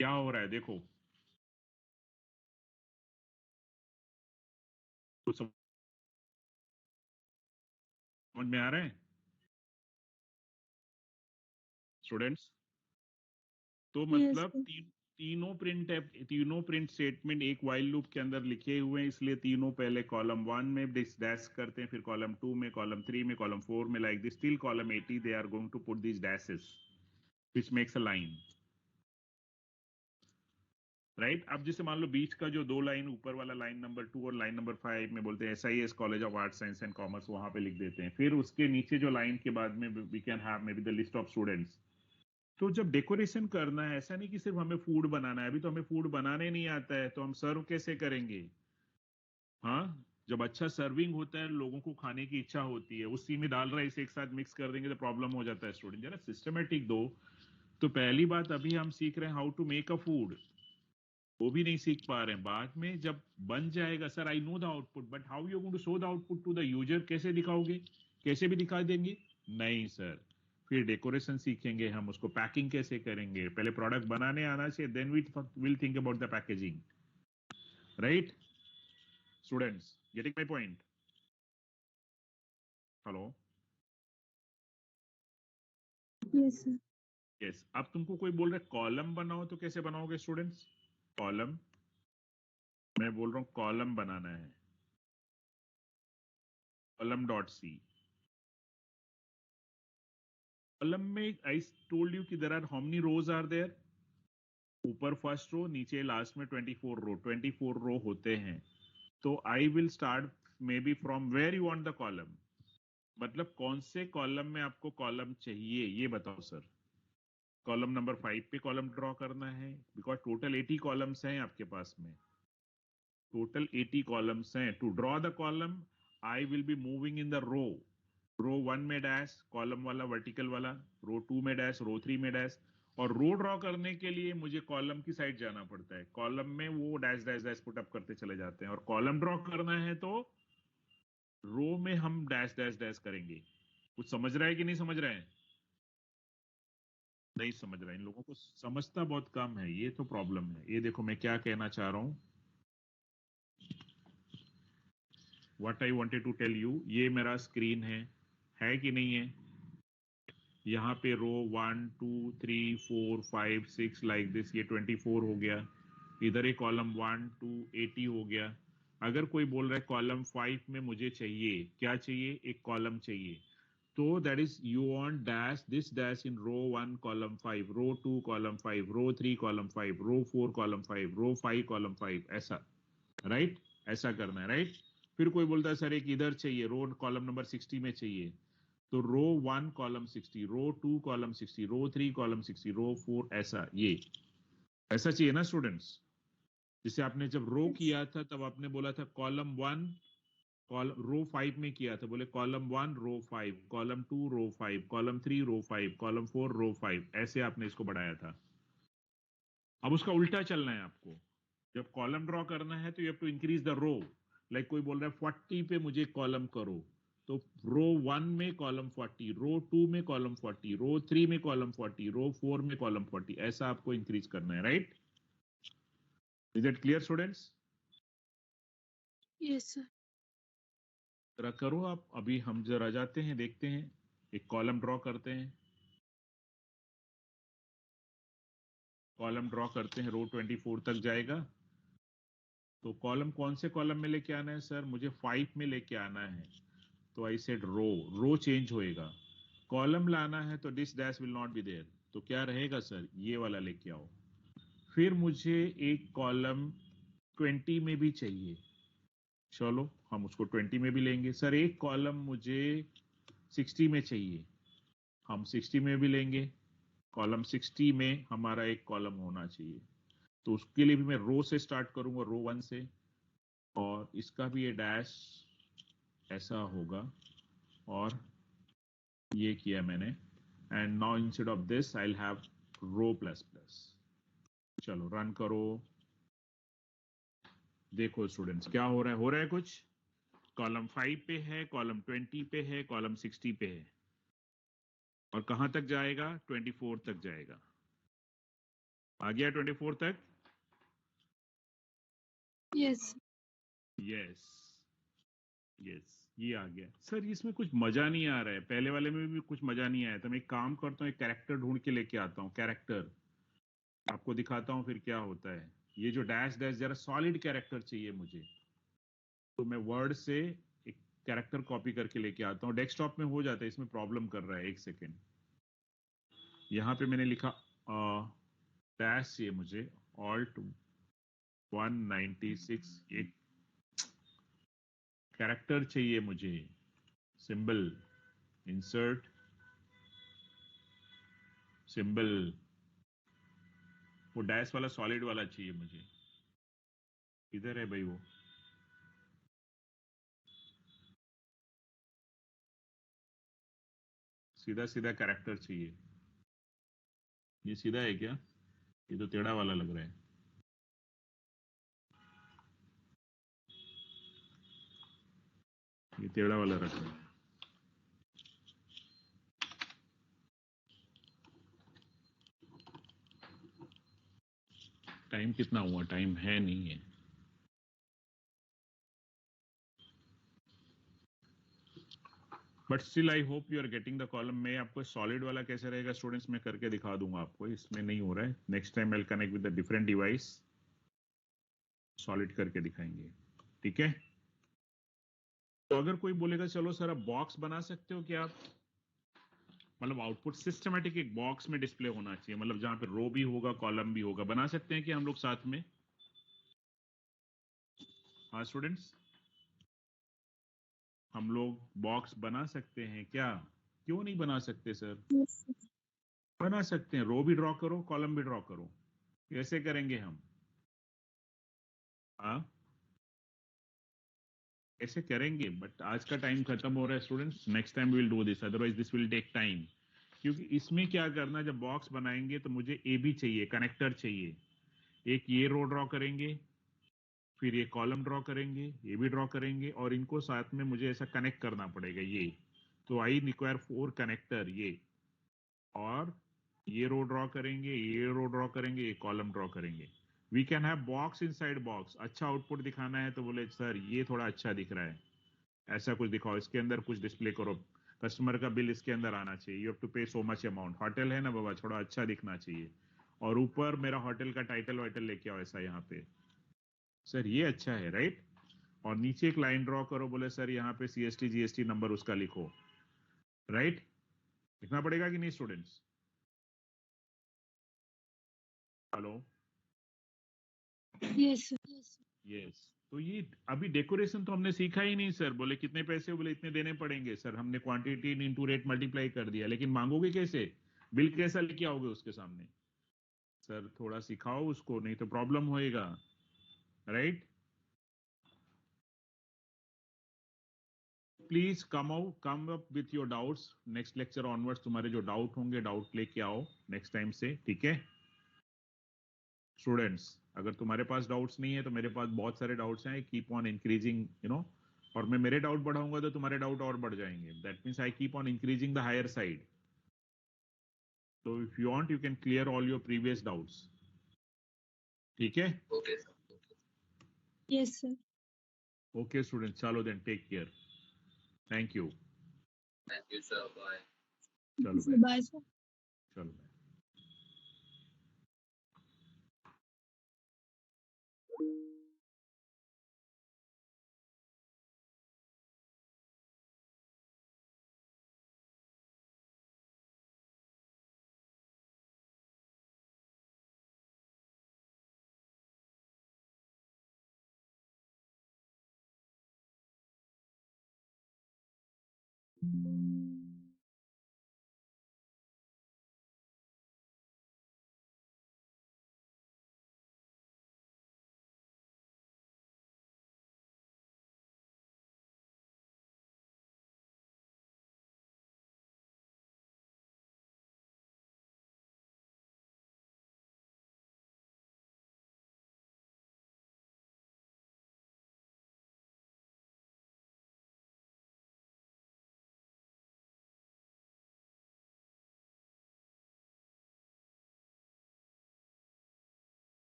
क्या हो रहा है देखो, कुछ समझ में आ रहा है स्टूडेंट्स? तो यस मतलब तीनों प्रिंट स्टेटमेंट एक व्हाइल लूप के अंदर लिखे हुए हैं, इसलिए तीनों पहले कॉलम 1 में डैश करते हैं, फिर कॉलम 2 में, कॉलम 3 में, कॉलम 4 में, like this till column 80 they are going to put this dashes which makes a line, right? अब जैसे मान लो बीच का जो 2 लाइन, ऊपर वाला लाइन नंबर 2 और लाइन नंबर 5 में बोलते हैं SIS college of art science and commerce, वहां पे लिख देते हैं। फिर उसके नीचे जो लाइन के बाद में we can have maybe the list of students. तो जब डेकोरेशन करना है, ऐसा नहीं कि सिर्फ हमें फूड बनाना है, अभी तो हमें फूड बनाने नहीं आता है, तो हम सर्व कैसे करेंगे? हाँ, जब अच्छा सर्विंग होता है, लोगों को खाने की इच्छा होती है, उसी में दाल राइस एक साथ मिक्स कर देंगे तो प्रॉब्लम हो जाता है। स्टूडेंट जरा सिस्टमेटिक दो। तो पहली बात अभी हम सीख रहे हैं how to make a food, वो भी नहीं सीख पा रहे हैं। बाद में जब बन जाएगा, sir I know the output but how you going to show the output to the user, कैसे दिखाओगे? कैसे भी दिखा देंगे? नहीं सर, फिर डेकोरेशन सीखेंगे, हम उसको पैकिंग कैसे करेंगे, पहले प्रोडक्ट बनाने आना चाहिए, then we will think about the packaging, right students, getting my point? Hello, Yes, sir. Yes. अब तुमको कोई बोल रहा है कॉलम बनाओ, तो कैसे बनाओगे स्टूडेंट्स? कॉलम, मैं बोल रहा हूं कॉलम बनाना है, कॉलम डॉट सी। कॉलम में आई टोल्ड यू कि there are how many rows are there? ऊपर फर्स्ट रो, नीचे लास्ट में 24 रो, 24 रो होते हैं। तो I will start maybe from where you want the column, मतलब कौन से कॉलम में आपको कॉलम चाहिए ये बताओ सर। कॉलम नंबर 5 पे कॉलम ड्रॉ करना है, बिकॉज टोटल 80 कॉलम्स हैं आपके पास में, टोटल 80 कॉलम्स हैं। To draw the column I will be moving in the row 1 में डैश, कॉलम वाला वर्टिकल वाला, रो 2 में डैश, रो 3 में डैश। और रो ड्रॉ करने के लिए मुझे कॉलम की साइड जाना पड़ता है, कॉलम में वो dash dash dash put up करते चले जाते हैं, और कॉलम ड्रॉ करना है तो रो में हम डैश डैश डैश करेंगे। कुछ समझ रहा है कि नहीं समझ रहे हैं? नहीं समझ रहा है, इन लोगों को समझता बहुत कम है, ये तो प्रॉब्लम है। ये देखो मैं क्या कहना चाह रहा हूं, what I wanted to tell you, ये मेरा स्क्रीन है कि नहीं है? यहाँ पे रो 1 2 3 4 5 6 लाइक दिस, ये 24 हो गया। इधर एक कॉलम 1 2 80 हो गया। अगर कोई बोल रहा है कॉलम 5 में मुझे चाहिए, क्या चाहिए? एक कॉलम चाहिए, तो that is you want dash this dash in row 1 column 5, row 2 column 5, row 3 column 5, row 4 column 5, row 5 column 5, ऐसा, राइट? ऐसा करना है, राइट? फिर कोई बोलता है सर एक इधर चाहिए, रो कॉलम नंबर 60 में चाहिए, तो रो 1 कॉलम 60, रो 2 कॉलम 60, रो 3 कॉलम 60, रो 4, ऐसा, ये ऐसा चाहिए ना स्टूडेंट्स? जिसे आपने जब रो Yes. किया था तब आपने बोला था कॉलम 1 कॉलम रो 5 में किया था, बोले कॉलम 1 रो 5, कॉलम 2 रो 5, कॉलम 3 रो 5, कॉलम 4 रो 5, ऐसे आपने इसको बढ़ाया था। अब उसका उल्टा चलना है आपको, जब कॉलम ड्रॉ करना है तो you have to increase the row. Like कोई बोल रहा है 40 पे मुझे कॉलम करो, तो रो 1 में कॉलम 40, रो 2 में कॉलम 40, रो 3 में कॉलम 40, रो 4 में कॉलम 40, ऐसा आपको इंक्रीज करना है, right? Is it clear students? Yes, sir. जरा करो आप, अभी हम जरा जाते हैं, देखते हैं, एक कॉलम ड्रॉ करते हैं, कॉलम ड्रॉ करते हैं, रो 24 तक जाएगा। तो कॉलम कौन से कॉलम में लेके आना है सर? मुझे 5 में लेके आना है, तो आई सेड रो चेंज होएगा। कॉलम लाना है तो this dash will not be there, तो क्या रहेगा सर? ये वाला लेके आओ। फिर मुझे एक कॉलम 20 में भी चाहिए, चलो हम उसको 20 में भी लेंगे। सर एक कॉलम मुझे 60 में चाहिए, हम 60 में भी लेंगे। कॉलम 60 में हमारा एक कॉलम होना चाहिए, तो उसके लिए भी मैं रो से स्टार्ट करूंगा, रो 1 से, और इसका भी ये डैश ऐसा होगा, और ये किया मैंने, and now instead of this I will have row plus plus. चलो रन करो, देखो स्टूडेंट्स क्या हो रहा है? हो रहा है कुछ? कॉलम 5 पे है, कॉलम 20 पे है, कॉलम 60 पे है, और कहां तक जाएगा? 24 तक जाएगा। आ गया 24 तक? Yes. यस यस, ये आ गया। सर इसमें कुछ मजा नहीं आ रहा है, पहले वाले में भी कुछ मजा नहीं आया था। मैं एक काम करता हूँ, एक कैरेक्टर ढूंढ के लेके आता हूँ, कैरेक्टर आपको दिखाता हूँ फिर क्या होता है। ये जो डैश डैश, जरा सॉलिड कैरेक्टर चाहिए मुझे, तो मैं वर्ड से एक कैरेक्टर कॉपी करके लेके आता हूँ। डेस्कटॉप में हो जाता है, इसमें प्रॉब्लम कर रहा है, एक सेकेंड। यहाँ पे मैंने लिखा डैश चाहिए मुझे, ऑल्ट 196, एक कैरेक्टर चाहिए मुझे, सिंबल, इंसर्ट सिंबल, वो डैश वाला सॉलिड वाला चाहिए मुझे। किधर है भाई वो? सीधा सीधा कैरेक्टर चाहिए। ये सीधा है क्या? ये तो टेढ़ा वाला लग रहा है। ये टेढ़ा वाला रख रहा है। टाइम कितना हुआ? टाइम है नहीं है। But still I hope you are getting the column. मैं आपको सॉलिड वाला कैसे रहेगा स्टूडेंट्स मैं करके दिखा दूंगा आपको, इसमें नहीं हो रहा है। Next time I connect with the different device, solid करके दिखाएंगे, ठीक है। तो अगर कोई बोलेगा चलो सर आप बॉक्स बना सकते हो क्या आप, मतलब आउटपुट सिस्टमेटिक एक बॉक्स में डिस्प्ले होना चाहिए, मतलब जहां पे रो भी होगा कॉलम भी होगा, बना सकते हैं कि हम लोग साथ में? हाँ स्टूडेंट्स, हम लोग बॉक्स बना सकते हैं क्या? क्यों नहीं बना सकते सर? बना सकते हैं। रो भी ड्रॉ करो, कॉलम भी ड्रॉ करो। कैसे करेंगे हम? हाँ ऐसे करेंगे, बट आज का टाइम खत्म हो रहा है students. Next time will do this, otherwise this will take time. क्योंकि इसमें क्या करना, जब बॉक्स बनाएंगे तो मुझे ए भी चाहिए, कनेक्टर चाहिए। एक ये रो ड्रॉ करेंगे, फिर ये कॉलम ड्रॉ करेंगे, ये भी ड्रॉ करेंगे, और इनको साथ में मुझे ऐसा कनेक्ट करना पड़ेगा ये। तो आई रिक्वायर 4 कनेक्टर ये, और ये रो ड्रॉ करेंगे, ये रो ड्रॉ करेंगे, ये कॉलम ड्रॉ करेंगे। We can have box inside box. अच्छा आउटपुट दिखाना है तो बोले सर ये थोड़ा अच्छा दिख रहा है, ऐसा कुछ दिखाओ, इसके अंदर कुछ डिस्प्ले करो, कस्टमर का बिल इसके अंदर आना चाहिए, यू हैव टू पे सो मच अमाउंट, होटल है ना बाबा, थोड़ा अच्छा दिखना चाहिए, और ऊपर मेरा होटल का टाइटल वाइटल लेके आओ ऐसा यहाँ पे, सर ये अच्छा है राइट। और नीचे एक लाइन ड्रॉ करो, बोले सर यहाँ पे CST GST नंबर उसका लिखो, राइट। लिखना पड़ेगा कि नहीं students? Hello, yes sir. Yes. तो ये अभी डेकोरेशन तो हमने सीखा ही नहीं सर। बोले कितने पैसे, बोले इतने देने पड़ेंगे सर, हमने क्वांटिटी इनटू रेट मल्टीप्लाई कर दिया, लेकिन मांगोगे कैसे, बिल कैसा लेके आओगे उसके सामने? सर थोड़ा सिखाओ उसको, नहीं तो प्रॉब्लम होएगा, right. Please come up with your doubts. Next lecture onwards तुम्हारे जो डाउट होंगे, डाउट लेके आओ नेक्स्ट टाइम से, ठीक है स्टूडेंट्स। अगर तुम्हारे पास डाउट्स नहीं है तो मेरे पास बहुत सारे डाउट्स हैं, keep on increasing you know. और मैं मेरे डाउट बढ़ाऊंगा तो तुम्हारे डाउट और बढ़ जाएंगे, that means I keep on increasing the higher side. तो if you want you can clear all your previous doubts, ठीक है। Yes sir. ओके स्टूडेंट, चलो then take care, thank you. चलो बाय, बाय सर। चलो बाय।